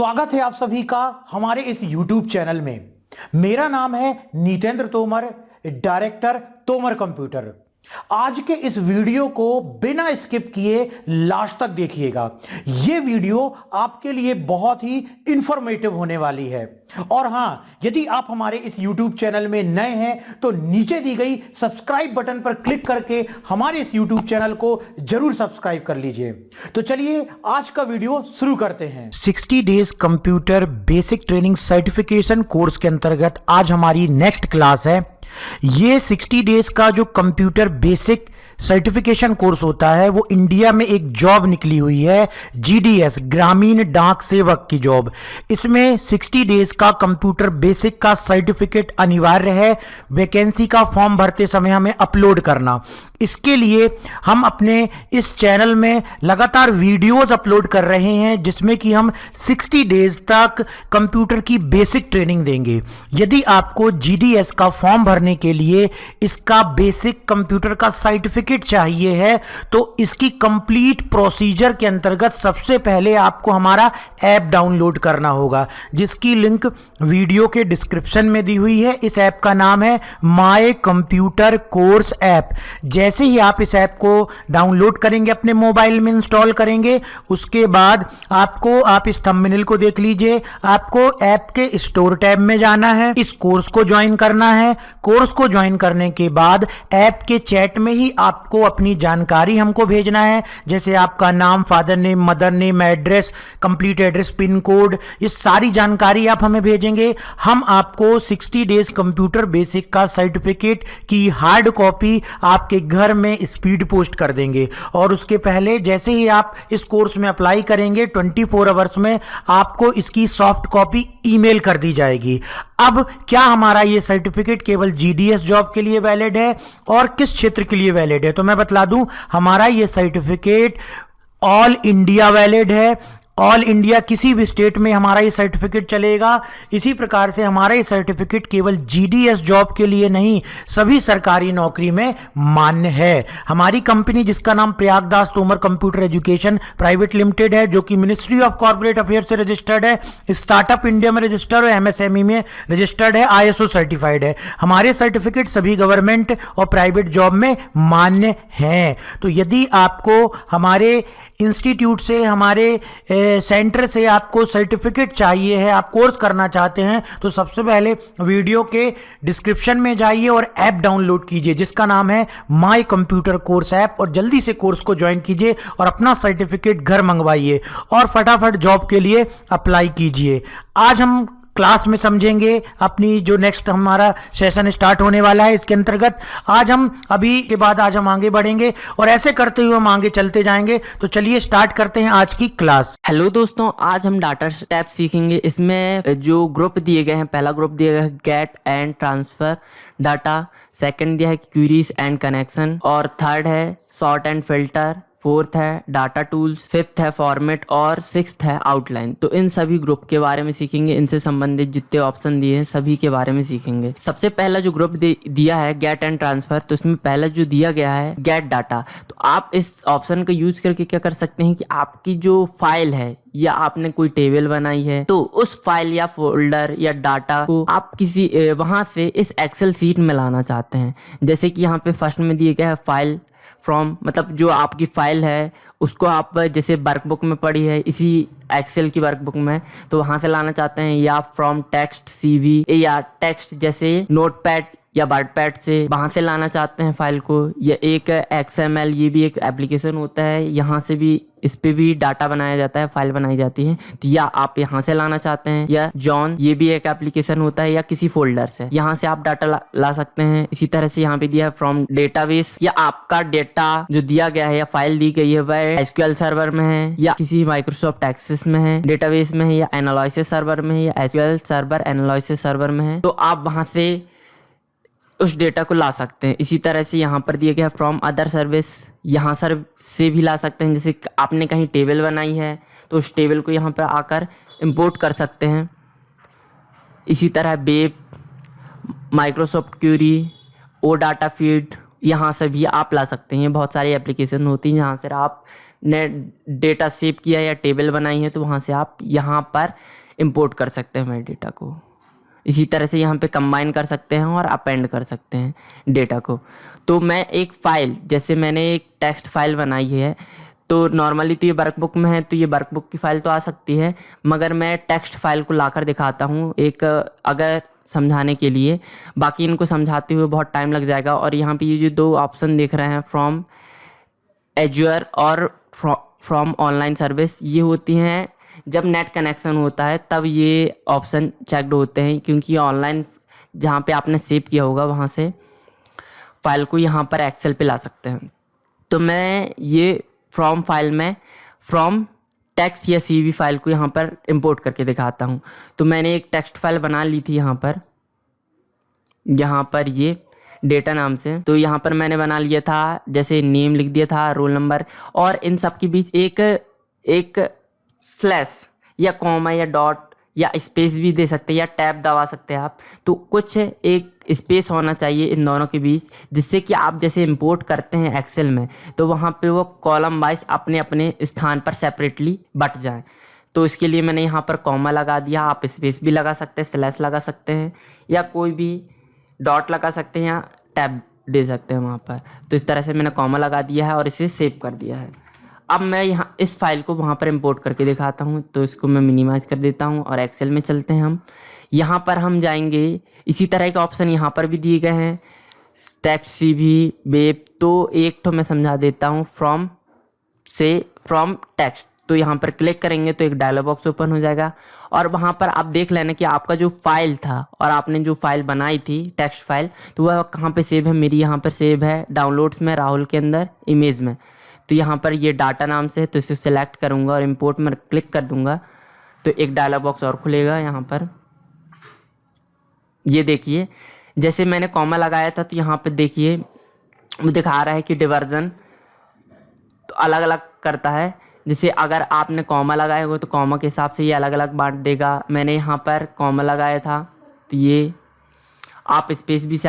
स्वागत है आप सभी का हमारे इस YouTube चैनल में। मेरा नाम है नीतेंद्र तोमर, डायरेक्टर तोमर कंप्यूटर। आज के इस वीडियो को बिना स्किप किए लास्ट तक देखिएगा। यह वीडियो आपके लिए बहुत ही इंफॉर्मेटिव होने वाली है। और हां, यदि आप हमारे इस YouTube चैनल में नए हैं तो नीचे दी गई सब्सक्राइब बटन पर क्लिक करके हमारे इस YouTube चैनल को जरूर सब्सक्राइब कर लीजिए। तो चलिए आज का वीडियो शुरू करते हैं। 60 days computer basic training certification course के अंतर्गत आज हमारी नेक्स्ट क्लास है। ये 60 डेज का जो कंप्यूटर बेसिक सर्टिफिकेशन कोर्स होता है वो इंडिया में एक जॉब निकली हुई है, GDS ग्रामीण डाक सेवक की जॉब। इसमें 60 डेज का कंप्यूटर बेसिक का सर्टिफिकेट अनिवार्य है। वैकेंसी का फॉर्म भरते समय हमें अपलोड करना। इसके लिए हम अपने इस चैनल में लगातार वीडियोस अपलोड कर रहे हैं जिसमें कि हम 60 डेज तक कंप्यूटर की बेसिक ट्रेनिंग देंगे। यदि आपको GDS का फॉर्म भरने के लिए इसका बेसिक कंप्यूटर का सर्टिफिकेट चाहिए है तो इसकी कंप्लीट प्रोसीजर के अंतर्गत सबसे पहले आपको हमारा ऐप डाउनलोड करना होगा, जिसकी लिंक वीडियो के डिस्क्रिप्शन में दी हुई है। इस ऐप का नाम है माय कंप्यूटर कोर्स ऐप। जैसे ही आप इस ऐप को डाउनलोड करेंगे, अपने मोबाइल में इंस्टॉल करेंगे, उसके बाद आप इस थंबनेल को देख लीजिए। आपको ऐप के स्टोर टैब में जाना है, इस कोर्स को ज्वाइन करना है। कोर्स को ज्वाइन करने के बाद ऐप के चैट में ही आपको अपनी जानकारी हमको भेजना है, जैसे आपका नाम, father name, mother name, address, complete address, pin code, ये सारी जानकारी आप हमें भेजेंगे। हम आपको 60 डेज कंप्यूटर बेसिक का सर्टिफिकेट की हार्ड कॉपी आपके घर में स्पीड पोस्ट कर देंगे। और उसके पहले जैसे ही आप इस कोर्स में अप्लाई करेंगे 24 आवर्स में आपको इसकी सॉफ्ट कॉपी ईमेल कर दी जाएगी। अब क्या हमारा ये सर्टिफिकेट केवल GDS जॉब के लिए वैलिड है और किस क्षेत्र के लिए वैलिड है, तो मैं बतला दूं, हमारा ये सर्टिफिकेट ऑल इंडिया वैलिड है। ऑल इंडिया किसी भी स्टेट में हमारा ये सर्टिफिकेट चलेगा। इसी प्रकार से हमारा ये सर्टिफिकेट केवल GDS जॉब के लिए नहीं, सभी सरकारी नौकरी में मान्य है। हमारी कंपनी, जिसका नाम Prayagdas Tomar computer education private limited है, जो कि मिनिस्ट्री ऑफ कॉर्पोरेट अफेयर से रजिस्टर्ड है, स्टार्टअप इंडिया में रजिस्टर्ड है, MSME में रजिस्टर्ड है, ISO सर्टिफाइड है। हमारे सर्टिफिकेट सभी गवर्नमेंट और प्राइवेट जॉब में मान्य हैं। तो यदि आपको हमारे इंस्टीट्यूट से, हमारे सेंटर से आपको सर्टिफिकेट चाहिए है, आप कोर्स करना चाहते हैं, तो सबसे पहले वीडियो के डिस्क्रिप्शन में जाइए और ऐप डाउनलोड कीजिए जिसका नाम है माय कंप्यूटर कोर्स ऐप, और जल्दी से कोर्स को ज्वाइन कीजिए और अपना सर्टिफिकेट घर मंगवाइए और फटाफट जॉब के लिए अप्लाई कीजिए। आज हम क्लास में समझेंगे अपनी जो नेक्स्ट हमारा सेशन स्टार्ट होने वाला है। इसके अंतर्गत आज हम आगे बढ़ेंगे और ऐसे करते हुए हम आगे चलते जाएंगे। तो चलिए स्टार्ट करते हैं आज की क्लास। हेलो दोस्तों, आज हम डाटा टाइप सीखेंगे। इसमें जो ग्रुप दिए गए हैं, पहला ग्रुप दिया गया है get and transfer data, second दिया है क्यूरीज एंड कनेक्शन, और थर्ड है सॉर्ट एंड फिल्टर, फोर्थ है डाटा टूल्स, फिफ्थ है फॉर्मेट और सिक्स्थ है आउटलाइन। तो इन सभी ग्रुप के बारे में सीखेंगे, इनसे संबंधित जितने ऑप्शन दिए हैं सभी के बारे में सीखेंगे। सबसे पहला जो ग्रुप दिया है गेट एंड ट्रांसफर, तो इसमें पहला जो दिया गया है गेट डाटा। तो आप इस ऑप्शन का यूज करके क्या कर सकते हैं कि आपकी जो फाइल है या आपने कोई टेबल बनाई है तो उस फाइल या फोल्डर या डाटा को आप किसी वहां से इस एक्सेल सीट में लाना चाहते हैं। जैसे कि यहाँ पे फर्स्ट में दिया गया है फाइल फ्रॉम, मतलब जो आपकी फाइल है उसको आप जैसे वर्कबुक में पड़ी है इसी एक्सेल की वर्कबुक में, तो वहां से लाना चाहते हैं, या फ्रॉम टेक्स्ट CV या टेक्स्ट जैसे नोटपैड या वर्डपैड से वहां से लाना चाहते हैं फाइल को, या एक XML, ये भी एक एप्लीकेशन होता है, यहाँ से भी इस पे भी डाटा बनाया जाता है, फाइल बनाई जाती है, तो या आप यहाँ से लाना चाहते हैं, या जॉन, ये भी एक एप्लीकेशन होता है, या किसी फोल्डर से यहाँ से आप डाटा ला सकते हैं। इसी तरह से यहाँ पे दिया है फ्रॉम डेटाबेस, या आपका डेटा जो दिया गया है या फाइल दी गई है वह SQL सर्वर में है या किसी माइक्रोसॉफ्ट एक्सेस में है, डेटाबेस में है, या एनालिसिस सर्वर में है, या SQL सर्वर एनालिसिस सर्वर में है, तो आप वहां से उस डेटा को ला सकते हैं। इसी तरह से यहाँ पर दिया गया फ्रॉम अदर सर्विस, यहाँ से भी ला सकते हैं। जैसे आपने कहीं टेबल बनाई है तो उस टेबल को यहाँ पर आकर इंपोर्ट कर सकते हैं। इसी तरह वेब, माइक्रोसॉफ्ट क्यूरी, ओ डाटा फीड, यहाँ से भी आप ला सकते हैं। बहुत सारी एप्लीकेशन होती हैं जहाँ से आप ने डेटा सेव किया या टेबल बनाई है तो वहाँ से आप यहाँ पर इंपोर्ट कर सकते हैं हमारे डेटा को। इसी तरह से यहाँ पे कंबाइन कर सकते हैं और अपेंड कर सकते हैं डेटा को। तो मैं एक फ़ाइल, जैसे मैंने एक टेक्स्ट फाइल बनाई है, तो नॉर्मली तो ये वर्कबुक में है तो ये वर्कबुक की फ़ाइल तो आ सकती है, मगर मैं टेक्स्ट फाइल को लाकर दिखाता हूँ एक अगर समझाने के लिए। बाकी इनको समझाते हुए बहुत टाइम लग जाएगा। और यहाँ पे ये जो दो ऑप्शन देख रहे हैं, फ्रॉम एज्योर और फ्रॉम ऑनलाइन सर्विस, ये होती हैं जब नेट कनेक्शन होता है तब ये ऑप्शन चेकड होते हैं, क्योंकि ऑनलाइन जहाँ पे आपने सेव किया होगा वहाँ से फाइल को यहाँ पर एक्सेल पे ला सकते हैं। तो मैं ये फ्रॉम फाइल में फ्रॉम टेक्स्ट या सीवी फाइल को यहाँ पर इंपोर्ट करके दिखाता हूँ। तो मैंने एक टेक्स्ट फाइल बना ली थी यहाँ पर ये डेटा नाम से। तो यहाँ पर मैंने बना लिया था, जैसे नेम लिख दिया था, रोल नंबर, और इन सब के बीच एक स्लैश या कॉमा या डॉट या स्पेस भी दे सकते हैं या टैब दबा सकते हैं आप। तो कुछ एक स्पेस होना चाहिए इन दोनों के बीच, जिससे कि आप जैसे इंपोर्ट करते हैं एक्सेल में तो वहाँ पे वो कॉलम वाइज अपने अपने स्थान पर सेपरेटली बट जाएं। तो इसके लिए मैंने यहाँ पर कॉमा लगा दिया। आप स्पेस भी लगा सकते हैं, स्लैश लगा सकते हैं, या कोई भी डॉट लगा सकते हैं, या टैब दे सकते हैं वहाँ पर। तो इस तरह से मैंने कॉमा लगा दिया है और इसे सेव कर दिया है। अब मैं यहाँ इस फाइल को वहाँ पर इंपोर्ट करके दिखाता हूँ। तो इसको मैं मिनिमाइज़ कर देता हूँ और एक्सेल में चलते हैं हम। यहाँ पर हम जाएंगे, इसी तरह के ऑप्शन यहाँ पर भी दिए गए हैं, टेक्स्ट, सीवी, वेब। तो एक तो मैं समझा देता हूँ, फ्रॉम टेक्स्ट। तो यहाँ पर क्लिक करेंगे तो एक डायलॉग बॉक्स ओपन हो जाएगा और वहाँ पर आप देख लेना कि आपका जो फाइल था और आपने जो फाइल बनाई थी टेक्स्ट फाइल, तो वह कहाँ पे सेव है। मेरी यहाँ पर सेव है डाउनलोड्स में, राहुल के अंदर, इमेज में। तो यहाँ पर ये डाटा नाम से है, तो इसे सिलेक्ट करूँगा और इंपोर्ट में क्लिक कर दूँगा तो एक डायलॉग बॉक्स और खुलेगा। यहाँ पर ये देखिए, जैसे मैंने कॉमा लगाया था तो यहाँ पे देखिए वो दिखा रहा है कि डिवर्जन तो अलग अलग करता है। जैसे अगर आपने कॉमा लगाया हो तो कॉमा के हिसाब से ये अलग अलग बांट देगा। मैंने यहाँ पर कॉमा लगाया था तो ये आप स्पेस भी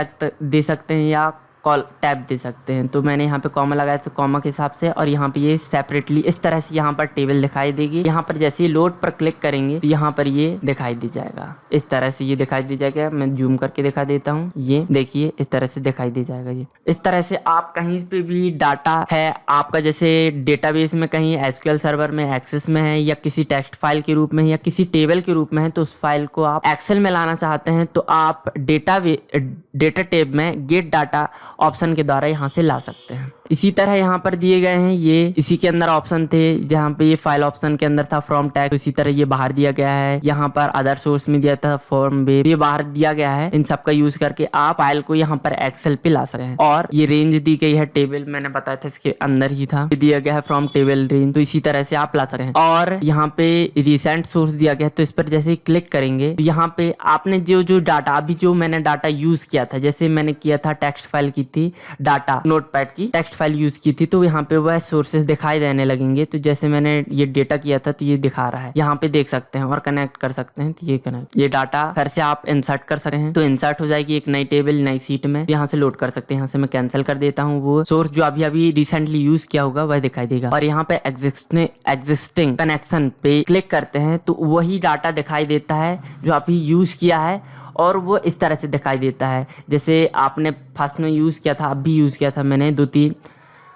दे सकते हैं या कॉल टैब दे सकते हैं। तो मैंने यहाँ पे कॉमा लगाया तो कॉमा के हिसाब से, और यहाँ पे ये सेपरेटली इस तरह से यहाँ पर टेबल दिखाई देगी। यहाँ पर जैसे ही लोड पर क्लिक करेंगे तो यहाँ पर ये दिखाई दी जाएगा, इस तरह से ये दिखाई दी जाएगा। मैं जूम करके दिखा देता हूँ, ये देखिए इस तरह से दिखाई दी जाएगा। ये इस तरह से आप कहीं पे भी डाटा है आपका, जैसे डेटाबेस में कहीं एसक्यूएल सर्वर में एक्सेस में है या किसी टेक्स्ट फाइल के रूप में या किसी टेबल के रूप में है, तो उस फाइल को आप एक्सेल में लाना चाहते हैं तो आप डेटा टेब में गेट डाटा ऑप्शन के द्वारा यहाँ से ला सकते हैं। इसी तरह यहाँ पर दिए गए हैं, ये इसी के अंदर ऑप्शन थे जहाँ पे ये फाइल ऑप्शन के अंदर था फ्रॉम टैग, तो इसी तरह ये बाहर दिया गया है। यहाँ पर अदर सोर्स में दिया था फॉर्म वेब, ये बाहर दिया गया है। इन सब का यूज करके आप फाइल को यहाँ पर एक्सेल पे ला सकते हैं। और ये रेंज दी गई है, टेबल मैंने बताया था इसके अंदर ही था, दिया गया है फ्रॉम टेबल रेंज, तो इसी तरह से आप ला सकते हैं। और यहाँ पे रिसेंट सोर्स दिया गया है, तो इस पर जैसे क्लिक करेंगे तो यहाँ पे आपने जो डाटा अभी जो मैंने डाटा यूज किया था, जैसे मैंने किया था टेक्स्ट फाइल की थी, डाटा नोटपैड की टेक्स्ट फाइल यूज की थी, तो यहाँ पे वह सोर्सेज दिखाई देने लगेंगे। तो जैसे मैंने ये डेटा किया था तो ये दिखा रहा है, यहाँ पे देख सकते हैं और कनेक्ट कर सकते हैं। तो ये कनेक्ट, ये डाटा फिर से आप इंसर्ट कर सकते हैं, तो इंसर्ट हो जाएगी एक नई टेबल नई सीट में, यहाँ से लोड कर सकते हैं। यहाँ से मैं कैंसिल कर देता हूँ, वो सोर्स जो अभी अभी रिसेंटली यूज किया होगा वह दिखाई देगा। और यहाँ पे एग्जिस्टिंग कनेक्शन पे क्लिक करते हैं तो वही डाटा दिखाई देता है जो अभी यूज किया है, और वो इस तरह से दिखाई देता है जैसे आपने फर्स्ट में यूज़ किया था, अब भी यूज़ किया था मैंने 2-3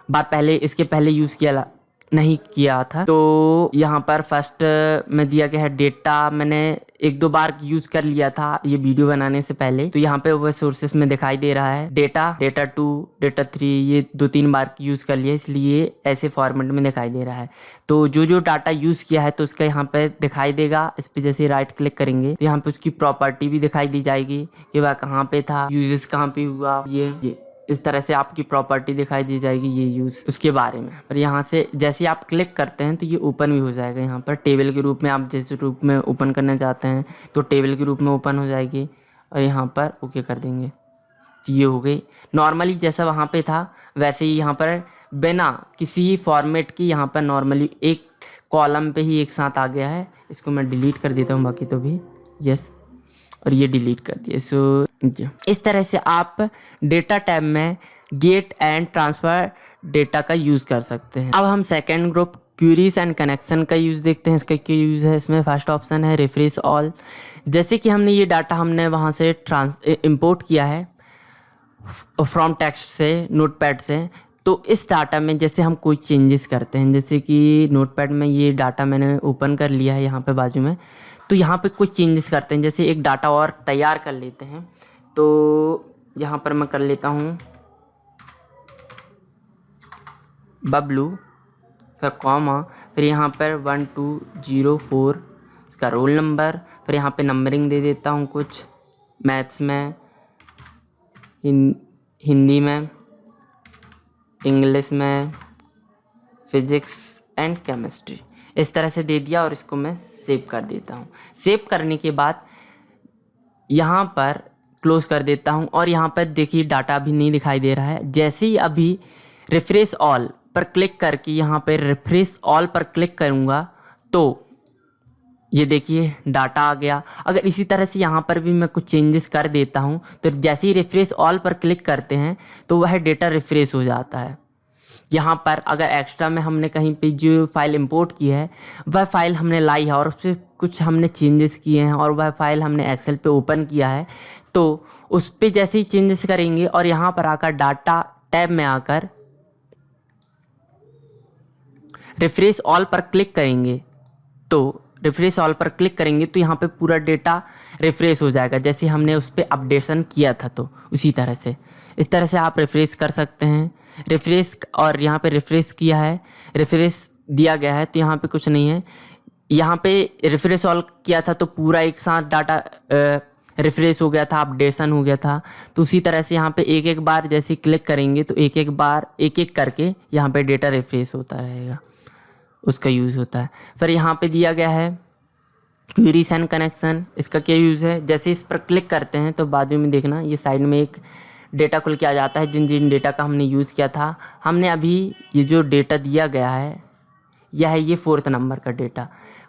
बार पहले, इसके पहले यूज़ किया नहीं किया था। तो यहाँ पर फर्स्ट में दिया गया है डेटा, मैंने 1-2 बार यूज़ कर लिया था ये वीडियो बनाने से पहले, तो यहाँ पे वो सोर्सेस में दिखाई दे रहा है डेटा 2, डेटा 3, ये 2-3 बार यूज़ कर लिया, इसलिए ऐसे फॉर्मेट में दिखाई दे रहा है। तो जो डाटा यूज़ किया है तो उसका यहाँ पे दिखाई देगा। इस पर जैसे राइट क्लिक करेंगे तो यहाँ पे उसकी प्रॉपर्टी भी दिखाई दी जाएगी कि वह कहाँ पे था, यूजेस कहाँ पे हुआ, ये इस तरह से आपकी प्रॉपर्टी दिखाई दी जाएगी, ये यूज़ उसके बारे में। और यहाँ से जैसे आप क्लिक करते हैं तो ये ओपन भी हो जाएगा। यहाँ पर टेबल के रूप में आप जैसे रूप में ओपन करना चाहते हैं तो टेबल के रूप में ओपन हो जाएगी, और यहाँ पर ओके कर देंगे तो ये हो गई। नॉर्मली जैसा वहाँ पे था वैसे ही यहाँ पर बिना किसी फॉर्मेट की यहाँ पर नॉर्मली एक कॉलम पे ही एक साथ आ गया है। इसको मैं डिलीट कर देता हूँ बाकी तो भी, यस, और ये डिलीट कर दिया। सो जी, इस तरह से आप डेटा टैब में गेट एंड ट्रांसफ़र डेटा का यूज़ कर सकते हैं। अब हम second group queries and connection का यूज़ देखते हैं। इसका क्या यूज़ है? इसमें फर्स्ट ऑप्शन है रिफ्रेश ऑल। जैसे कि हमने ये डाटा हमने वहाँ से इंपोर्ट किया है फ्रॉम टेक्स्ट से, नोटपैड से, तो इस डाटा में जैसे हम कोई चेंजेस करते हैं, जैसे कि नोटपैड में ये डाटा मैंने ओपन कर लिया है यहाँ पे बाजू में, तो यहाँ पे कुछ चेंजेस करते हैं, जैसे एक डाटा और तैयार कर लेते हैं। तो यहाँ पर मैं कर लेता हूँ बबलू, फिर कॉमा, फिर यहाँ पर 1204 इसका रोल नंबर, फिर यहाँ पे नंबरिंग दे देता हूँ कुछ, मैथ्स में, हिंदी में, इंग्लिश में, फिज़िक्स एंड केमिस्ट्री, इस तरह से दे दिया और इसको मैं सेव कर देता हूँ। सेव करने के बाद यहाँ पर क्लोज़ कर देता हूँ और यहाँ पर देखिए डाटा अभी नहीं दिखाई दे रहा है। जैसे ही अभी रिफ्रेश ऑल पर क्लिक करके यहाँ पर रिफ्रेश ऑल पर क्लिक करूँगा तो ये देखिए डाटा आ गया। अगर इसी तरह से यहाँ पर भी मैं कुछ चेंजेस कर देता हूँ तो जैसे ही रिफ्रेश ऑल पर क्लिक करते हैं तो वह डेटा रिफ्रेश हो जाता है। यहाँ पर अगर एक्स्ट्रा में हमने कहीं पे जो फाइल इंपोर्ट की है वह फाइल हमने लाई है और उससे कुछ हमने चेंजेस किए हैं और वह फाइल हमने एक्सेल पे ओपन किया है, तो उस पर जैसे ही चेंजेस करेंगे और यहाँ पर आकर डाटा टैब में आकर रिफ्रेश ऑल पर क्लिक करेंगे तो रिफ्रेश ऑल पर क्लिक करेंगे तो यहाँ पे पूरा डेटा रिफ्रेश हो जाएगा, जैसे हमने उस पर अपडेशन किया था। तो उसी तरह से इस तरह से आप रिफ्रेश कर सकते हैं। रिफ्रेश, और यहाँ पे रिफ्रेश किया है, रिफ्रेश दिया गया है तो यहाँ पे कुछ नहीं है। यहाँ पे रिफ्रेश ऑल किया था तो पूरा एक साथ डाटा रिफ्रेश हो गया था, अपडेशन हो गया था। तो उसी तरह से यहाँ पे एक एक बार जैसे क्लिक करेंगे तो एक एक बार एक एक करके यहाँ पे डेटा रिफ्रेश होता रहेगा, उसका यूज़ होता है। फिर यहाँ पे दिया गया है क्वेरीज एंड कनेक्शन, इसका क्या यूज़ है? जैसे इस पर क्लिक करते हैं तो बाजू में देखना ये साइड में एक डेटा खुल के आ जाता है, जिन जिन डेटा का हमने यूज़ किया था। हमने अभी ये जो डेटा दिया गया है यह है ये 4th नंबर का डेटा,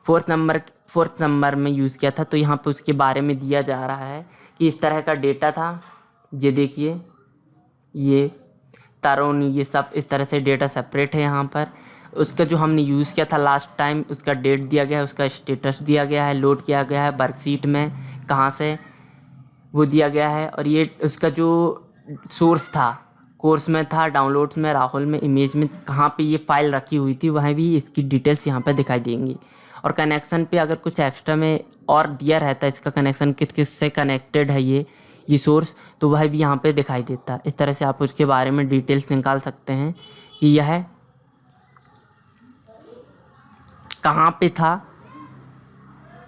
4th नंबर में यूज़ किया था, तो यहाँ पे उसके बारे में दिया जा रहा है कि इस तरह का डेटा था। ये देखिए ये तारों, ये सब इस तरह से डेटा सेपरेट है। यहाँ पर उसका जो हमने यूज़ किया था लास्ट टाइम उसका डेट दिया गया है, उसका स्टेटस दिया गया है, लोड किया गया है वर्कशीट में कहाँ से वो दिया गया है, और ये उसका जो सोर्स था, कोर्स में था, डाउनलोड्स में, राहुल में, इमेज में, कहाँ पे ये फ़ाइल रखी हुई थी वहाँ भी इसकी डिटेल्स यहाँ पे दिखाई देंगी। और कनेक्शन पे अगर कुछ एक्स्ट्रा में और दिया रहता है, इसका कनेक्शन किस किस से कनेक्टेड है ये सोर्स, तो वह भी यहाँ पे दिखाई देता है। इस तरह से आप उसके बारे में डिटेल्स निकाल सकते हैं कि यह कहाँ पे था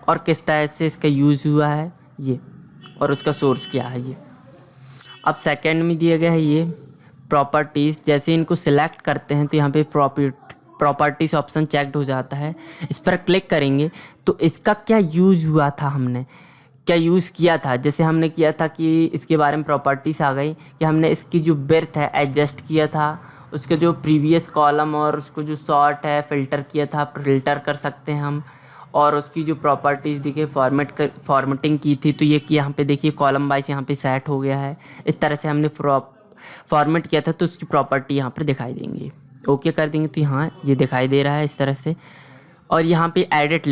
और किस तरह से इसका यूज़ हुआ है ये, और उसका सोर्स क्या है ये। अब सेकंड में दिया गया है ये प्रॉपर्टीज़, जैसे इनको सिलेक्ट करते हैं तो यहाँ पे प्रॉपर्टीज़ ऑप्शन चेक्ड हो जाता है। इस पर क्लिक करेंगे तो इसका क्या यूज़ हुआ था, हमने क्या यूज़ किया था। जैसे हमने किया था कि इसके बारे में प्रॉपर्टीज़ आ गई कि हमने इसकी जो बिर्थ है एडजस्ट किया था, उसके जो प्रीवियस कॉलम और उसको जो सॉर्ट है फ़िल्टर किया था, फ़िल्टर कर सकते हैं हम। और उसकी जो प्रॉपर्टीज़ देखिए फॉर्मेटिंग की थी तो ये कि यहाँ पे देखिए कॉलम वाइज यहाँ पे सेट हो गया है। इस तरह से हमने फॉर्मेट किया था तो उसकी प्रॉपर्टी यहाँ पर दिखाई देंगी। ओके कर देंगे तो यहाँ ये दिखाई दे रहा है इस तरह से। और यहाँ पे एडिट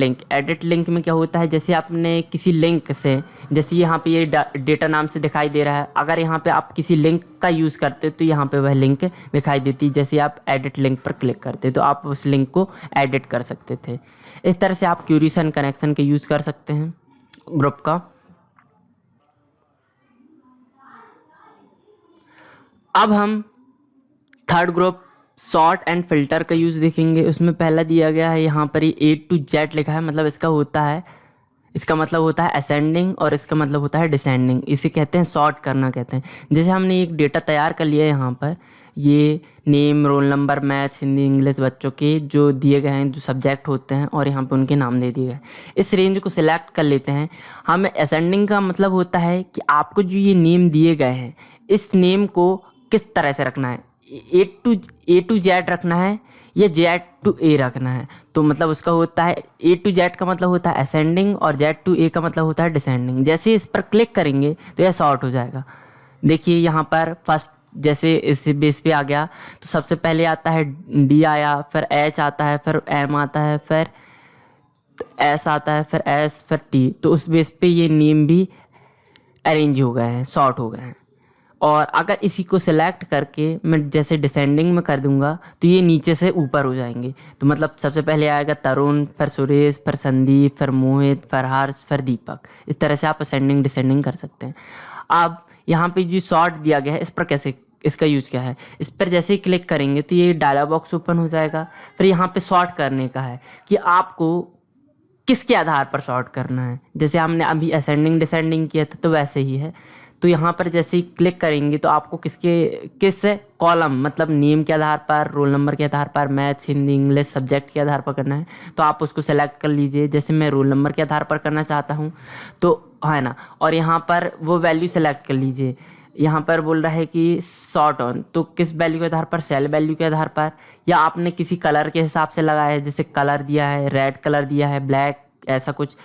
लिंक में क्या होता है, जैसे आपने किसी लिंक से, जैसे यहाँ पे ये डेटा नाम से दिखाई दे रहा है, अगर यहाँ पे आप किसी लिंक का यूज़ करते तो यहाँ पे वह लिंक दिखाई देती। जैसे आप एडिट लिंक पर क्लिक करते तो आप उस लिंक को एडिट कर सकते थे। इस तरह से आप क्वेरीज एंड कनेक्शन के यूज़ कर सकते हैं ग्रुप का। अब हम third group sort and filter का यूज़ देखेंगे। उसमें पहला दिया गया है यहाँ पर ये A to Z लिखा है, मतलब इसका मतलब होता है असेंडिंग और इसका मतलब होता है डिसेंडिंग। इसे कहते हैं सॉर्ट करना कहते हैं। जैसे हमने एक डेटा तैयार कर लिया है, यहाँ पर ये name, roll number, maths, Hindi, English बच्चों के जो दिए गए हैं, जो सब्जेक्ट होते हैं, और यहाँ पे उनके नाम दे दिए गए। इस रेंज को सिलेक्ट कर लेते हैं। हमें असेंडिंग का मतलब होता है कि आपको जो ये नेम दिए गए हैं इस नेम को किस तरह से रखना है। ए टू जेड रखना है या जेड टू ए रखना है। तो मतलब उसका होता है ए टू जेड का मतलब होता है असेंडिंग और जेड टू ए का मतलब होता है डिसेंडिंग। जैसे इस पर क्लिक करेंगे तो यह सॉर्ट हो जाएगा। देखिए यहाँ पर फर्स्ट जैसे इस बेस पे आ गया तो सबसे पहले आता है डी आया, फिर एच आता है, फिर एम आता है, फिर एस आता है, फिर एस, फिर टी। तो उस बेस पे ये नेम भी अरेंज हो गए हैं, सॉर्ट हो गए हैं। और अगर इसी को सिलेक्ट करके मैं जैसे डिसेंडिंग में कर दूंगा तो ये नीचे से ऊपर हो जाएंगे। तो मतलब सबसे पहले आएगा तरुण, फिर सुरेश, फिर संदीप, फिर मोहित, फिर हर्ष, फिर दीपक। इस तरह से आप असेंडिंग डिसेंडिंग कर सकते हैं। अब यहाँ पे जो सॉर्ट दिया गया है इस पर कैसे, इसका यूज क्या है, इस पर जैसे ही क्लिक करेंगे तो ये डायलॉग बॉक्स ओपन हो जाएगा। फिर यहाँ पे सॉर्ट करने का है कि आपको किसके आधार पर सॉर्ट करना है। जैसे हमने अभी असेंडिंग डिसेंडिंग किया था तो वैसे ही है। तो यहाँ पर जैसे ही क्लिक करेंगे तो आपको किस कॉलम मतलब नेम के आधार पर, रोल नंबर के आधार पर, मैथ्स, हिंदी, इंग्लिश सब्जेक्ट के आधार पर करना है। तो आप उसको सेलेक्ट कर लीजिए। जैसे मैं रोल नंबर के आधार पर करना चाहता हूँ तो है ना, और यहाँ पर वो वैल्यू सेलेक्ट कर लीजिए। यहाँ पर बोल रहा है कि सॉर्ट ऑन, तो किस वैल्यू के आधार पर, सेल वैल्यू के आधार पर, या आपने किसी कलर के हिसाब से लगाया है, जैसे कलर दिया है रेड कलर दिया है, ब्लैक, ऐसा कुछ,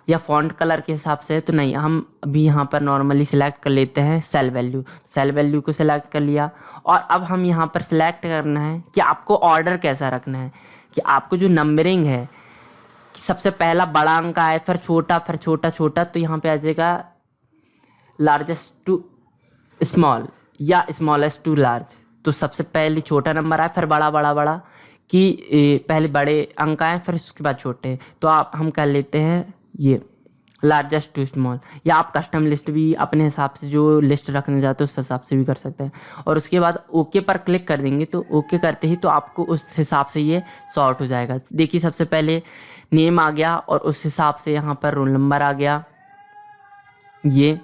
या फॉन्ट कलर के हिसाब से। तो नहीं, हम अभी यहाँ पर नॉर्मली सिलेक्ट कर लेते हैं सेल वैल्यू। सेल वैल्यू को सिलेक्ट कर लिया और अब हम यहाँ पर सिलेक्ट करना है कि आपको ऑर्डर कैसा रखना है, कि आपको जो नंबरिंग है कि सबसे पहला बड़ा अंक आए, फिर छोटा, फिर छोटा छोटा। तो यहाँ पे आ जाएगा लार्जेस्ट टू स्मॉल या स्मॉलेस्ट टू लार्ज। तो सबसे पहले छोटा नंबर आए, फिर बड़ा बड़ा बड़ा, कि पहले बड़े अंक आए फिर उसके बाद छोटे। तो हम कर लेते हैं ये लार्जेस्ट टू स्मॉल, या आप कस्टम लिस्ट भी अपने हिसाब से जो लिस्ट रखने जाते हैं उस हिसाब से भी कर सकते हैं। और उसके बाद ओके पर क्लिक कर देंगे तो ओके करते ही तो आपको उस हिसाब से ये सॉर्ट हो जाएगा। देखिए सबसे पहले नेम आ गया और उस हिसाब से यहाँ पर रोल नंबर आ गया। ये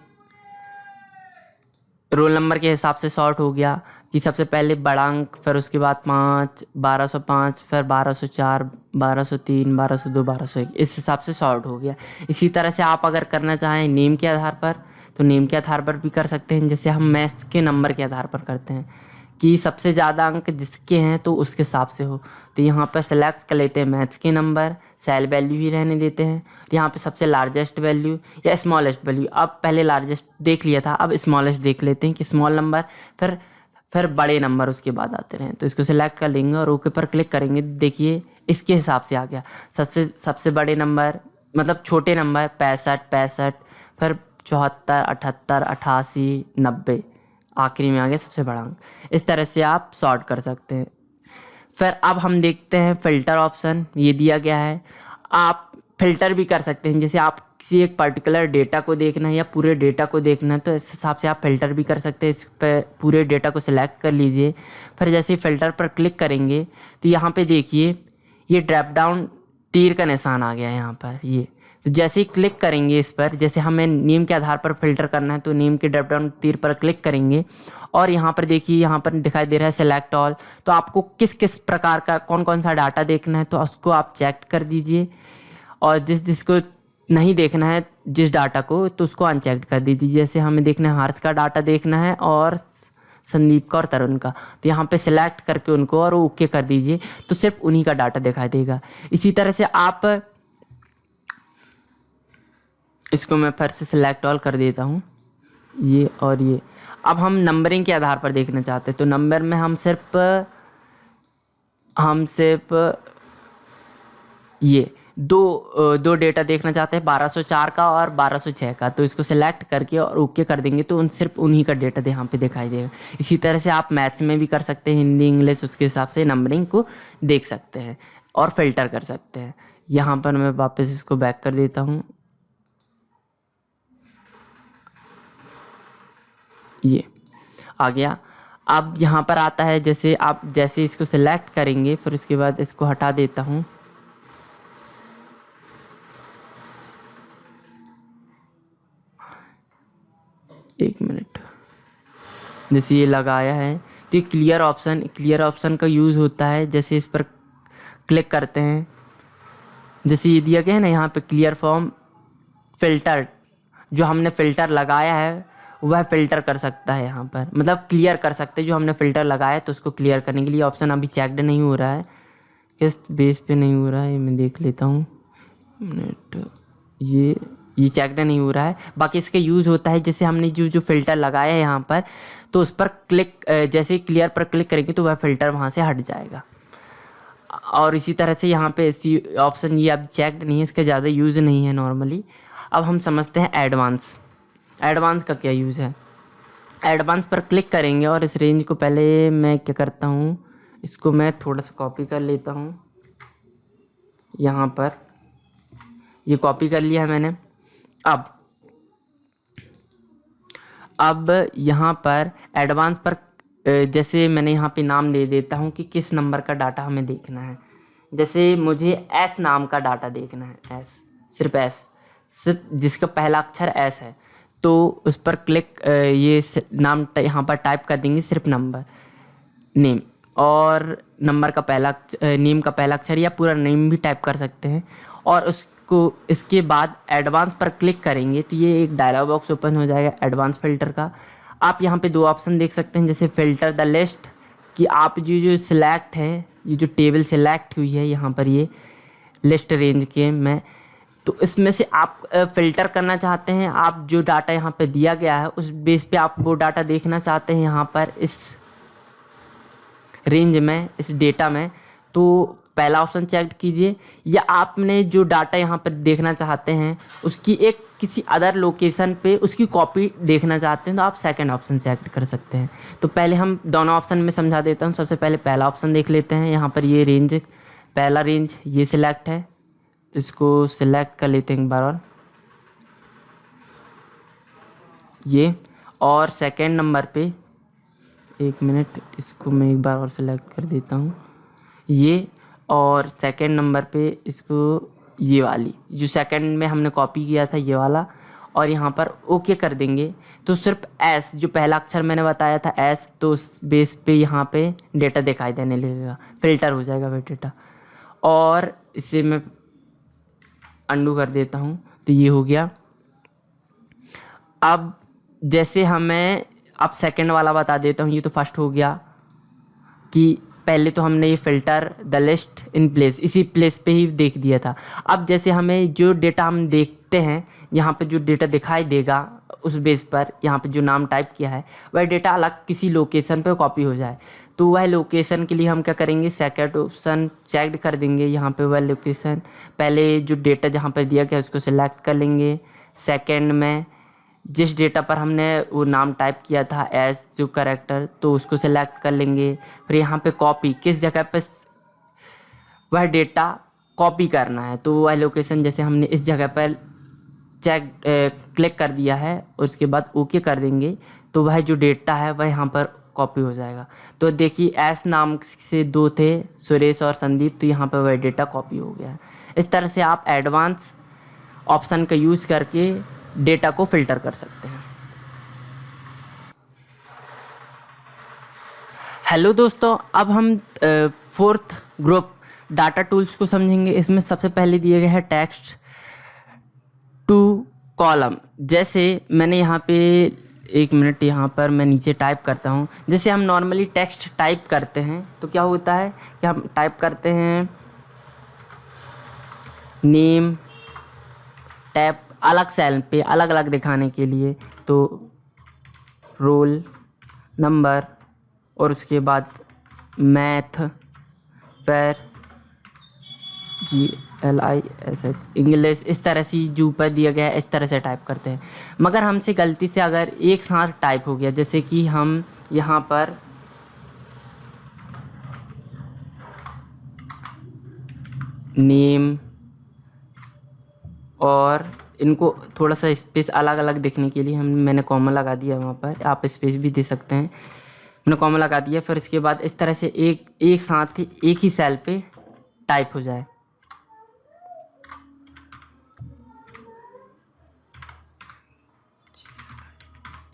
रोल नंबर के हिसाब से सॉर्ट हो गया कि सबसे पहले बड़ा अंक, फिर उसके बाद 5, 1205, फिर 1204, 1203, 1202, 1201, इस हिसाब से सॉर्ट हो गया। इसी तरह से आप अगर करना चाहें नेम के आधार पर तो नेम के आधार पर भी कर सकते हैं। जैसे हम मैथ्स के नंबर के आधार पर करते हैं कि सबसे ज़्यादा अंक जिसके हैं तो उसके हिसाब से हो। तो यहाँ पर सेलेक्ट कर लेते हैं मैथ्स के नंबर, सेल वैल्यू ही रहने देते हैं। यहाँ पे सबसे लार्जेस्ट वैल्यू या स्मॉलेस्ट वैल्यू, अब पहले लार्जेस्ट देख लिया था, अब स्मॉलेस्ट देख लेते हैं कि स्मॉल नंबर, फिर बड़े नंबर उसके बाद आते रहें। तो इसको सिलेक्ट कर लेंगे और ओके पर क्लिक करेंगे। देखिए इसके हिसाब से आ गया। सबसे बड़े नंबर मतलब छोटे नंबर 65, फिर 74, 78, 88, 90, आखिरी में आ गया सबसे बड़ा अंक। इस तरह से आप सॉर्ट कर सकते हैं। फिर अब हम देखते हैं फ़िल्टर ऑप्शन, ये दिया गया है। आप फ़िल्टर भी कर सकते हैं। जैसे आप किसी एक पर्टिकुलर डेटा को देखना है या पूरे डेटा को देखना है तो इस हिसाब से आप फ़िल्टर भी कर सकते हैं। इस पर पूरे डेटा को सिलेक्ट कर लीजिए। फिर जैसे फ़िल्टर पर क्लिक करेंगे तो यहाँ पे देखिए ये ड्रॉप डाउन तीर का निशान आ गया है यहाँ पर। ये तो जैसे ही क्लिक करेंगे इस पर, जैसे हमें नेम के आधार पर फ़िल्टर करना है तो नेम के ड्रॉप डाउन तीर पर क्लिक करेंगे और यहाँ पर देखिए यहाँ पर दिखाई दे रहा है सेलेक्ट ऑल। तो आपको किस किस प्रकार का कौन कौन सा डाटा देखना है तो उसको आप चेक कर दीजिए, और जिसको नहीं देखना है जिस डाटा को तो उसको अनचेक्ड कर दीजिए। जैसे हमें देखना है हर्ष का डाटा देखना है और संदीप का और तरुण का, तो यहाँ पे सिलेक्ट करके उनको और ओके कर दीजिए तो सिर्फ उन्हीं का डाटा दिखाई देगा। इसी तरह से आप इसको मैं फिर से सिलेक्ट ऑल कर देता हूँ, ये और ये। अब हम नंबरिंग के आधार पर देखना चाहते हैं तो नंबर में हम सिर्फ ये दो डेटा देखना चाहते हैं, 1204 का और 1206 का। तो इसको सिलेक्ट करके और ओके कर देंगे तो सिर्फ उन्हीं का डेटा यहाँ पे दिखाई देगा। इसी तरह से आप मैथ्स में भी कर सकते हैं, हिंदी इंग्लिश, उसके हिसाब से नंबरिंग को देख सकते हैं और फिल्टर कर सकते हैं। यहाँ पर मैं वापस इसको बैक कर देता हूँ, ये आ गया। अब यहाँ पर आता है जैसे आप जैसे इसको सिलेक्ट करेंगे फिर उसके बाद इसको हटा देता हूँ। एक मिनट, जैसे ये लगाया है तो ये क्लियर ऑप्शन का यूज़ होता है। जैसे इस पर क्लिक करते हैं, जैसे ये दिया गया है ना यहाँ पे क्लियर फॉर्म फ़िल्टर, जो हमने फ़िल्टर लगाया है वह फ़िल्टर कर सकता है यहाँ पर, मतलब क्लियर कर सकते हैं जो हमने फ़िल्टर लगाया है। तो उसको क्लियर करने के लिए ऑप्शन अभी चेकड नहीं हो रहा है, किस बेस पे नहीं हो रहा है ये मैं देख लेता हूँ। मिनट, ये चेकड नहीं हो रहा है। बाकी इसका यूज़ होता है जैसे हमने जो फ़िल्टर लगाया है यहाँ पर, तो उस पर क्लिक जैसे क्लियर पर क्लिक करेंगे तो वह फ़िल्टर वहाँ से हट जाएगा। और इसी तरह से यहाँ पे इसी ऑप्शन ये अब चेकड नहीं है, इसका ज़्यादा यूज़ नहीं है नॉर्मली। अब हम समझते हैं एडवांस। एडवांस का क्या यूज़ है। एडवांस पर क्लिक करेंगे और इस रेंज को पहले मैं क्या करता हूँ, इसको मैं थोड़ा सा कॉपी कर लेता हूँ। यहाँ पर ये कॉपी कर लिया है मैंने। अब यहाँ पर एडवांस पर जैसे मैंने यहाँ पे नाम दे देता हूँ कि किस नंबर का डाटा हमें देखना है। जैसे मुझे एस नाम का डाटा देखना है, एस, सिर्फ एस, सिर्फ जिसका पहला अक्षर एस है। तो उस पर क्लिक ये नाम यहाँ पर टाइप कर देंगे, सिर्फ नंबर, नेम, और नंबर का पहला नेम का पहला अक्षर या पूरा नेम भी टाइप कर सकते हैं। और उसको इसके बाद एडवांस पर क्लिक करेंगे तो ये एक डायलॉग बॉक्स ओपन हो जाएगा एडवांस फ़िल्टर का। आप यहाँ पे दो ऑप्शन देख सकते हैं, जैसे फ़िल्टर द लिस्ट, कि आप जो सिलेक्ट है, ये जो टेबल सिलेक्ट हुई है यहाँ पर ये लिस्ट रेंज के में, तो इसमें से आप फ़िल्टर करना चाहते हैं। आप जो डाटा यहाँ पे दिया गया है उस बेस पे आप वो डाटा देखना चाहते हैं यहाँ पर इस रेंज में, इस डेटा में, तो पहला ऑप्शन चेक कीजिए। या आपने जो डाटा यहाँ पर देखना चाहते हैं उसकी एक किसी अदर लोकेशन पे उसकी कॉपी देखना चाहते हैं तो आप सेकंड ऑप्शन सेलेक्ट कर सकते हैं। तो पहले हम दोनों ऑप्शन में समझा देता हूँ। सबसे पहले पहला ऑप्शन देख लेते हैं। यहाँ पर ये रेंज, पहला रेंज ये सिलेक्ट है, तो इसको सिलेक्ट कर लेते हैं एक बार और ये। और सेकंड नंबर पे, एक मिनट, इसको मैं एक बार और सिलेक्ट कर देता हूँ ये। और सेकंड नंबर पे इसको ये वाली जो सेकंड में हमने कॉपी किया था ये वाला, और यहाँ पर ओके कर देंगे तो सिर्फ एस, जो पहला अक्षर मैंने बताया था एस, तो उस बेस पे यहाँ पे डेटा दिखाई देने लगेगा, फ़िल्टर हो जाएगा वह डेटा। और इसे मैं अंडू कर देता हूँ तो ये हो गया। अब जैसे हमें, अब सेकंड वाला बता देता हूँ। ये तो फर्स्ट हो गया कि पहले तो हमने ये filter the list in place, इसी प्लेस पे ही देख दिया था। अब जैसे हमें जो डेटा हम देखते हैं यहाँ पे जो डेटा दिखाई देगा उस बेस पर यहाँ पे जो नाम टाइप किया है वह डेटा अलग किसी लोकेशन पे कॉपी हो जाए, तो वह लोकेशन के लिए हम क्या करेंगे, सेकंड ऑप्शन चेक कर देंगे। यहाँ पे वह लोकेशन, पहले जो डेटा जहाँ पर दिया गया उसको सिलेक्ट कर लेंगे। सेकंड में जिस डेटा पर हमने वो नाम टाइप किया था एज जो कैरेक्टर, तो उसको सिलेक्ट कर लेंगे। फिर यहाँ पे कॉपी, किस जगह पे वह डेटा कॉपी करना है, तो वह लोकेशन जैसे हमने इस जगह पर चेक क्लिक कर दिया है और उसके बाद ओके कर देंगे तो वह जो डेटा है वह यहाँ पर कॉपी हो जाएगा। तो देखिए एस नाम से दो थे, सुरेश और संदीप, तो यहाँ पर वह डेटा कॉपी हो गया है। इस तरह से आप एडवांस ऑप्शन का यूज़ करके डेटा को फ़िल्टर कर सकते हैं। हेलो दोस्तों, अब हम फोर्थ ग्रुप डाटा टूल्स को समझेंगे। इसमें सबसे पहले दिए गए हैं टेक्स्ट टू कॉलम। जैसे मैंने यहाँ पे, एक मिनट, यहाँ पर मैं नीचे टाइप करता हूँ। जैसे हम नॉर्मली टेक्स्ट टाइप करते हैं तो क्या होता है कि हम टाइप करते हैं नेम, टैप, अलग सेल पे अलग अलग दिखाने के लिए, तो रोल नंबर, और उसके बाद मैथ, फिर GLISH इंग्लिश, इस तरह से जो ऊपर दिया गया है इस तरह से टाइप करते हैं। मगर हमसे गलती से अगर एक साथ टाइप हो गया, जैसे कि हम यहाँ पर नेम, और इनको थोड़ा सा स्पेस अलग अलग दिखने के लिए मैंने कॉमा लगा दिया वहाँ पर, आप स्पेस भी दे सकते हैं। मैंने कॉमा लगा दिया, फिर इसके बाद इस तरह से एक साथ ही एक ही सेल पे टाइप हो जाए।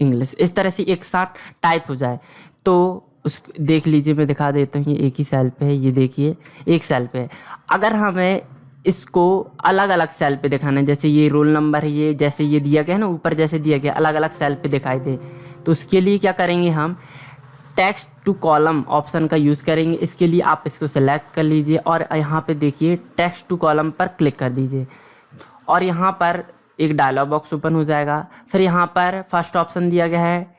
इंग्लिश, इस तरह से एक साथ टाइप हो जाए तो उस देख लीजिए, मैं दिखा देता हूँ। ये एक ही सेल पे है, ये देखिए एक सेल पे है। अगर हमें इसको अलग अलग सेल पे दिखाना है। जैसे ये रोल नंबर है, ये जैसे ये दिया गया है ना ऊपर जैसे दिया गया, अलग अलग सेल पे दिखाई दे। तो उसके लिए क्या करेंगे, हम टेक्स्ट टू कॉलम ऑप्शन का यूज़ करेंगे। इसके लिए आप इसको सेलेक्ट कर लीजिए और यहाँ पे देखिए टेक्स्ट टू कॉलम पर क्लिक कर दीजिए और यहाँ पर एक डायलॉग बॉक्स ओपन हो जाएगा। फिर यहाँ पर फर्स्ट ऑप्शन दिया गया है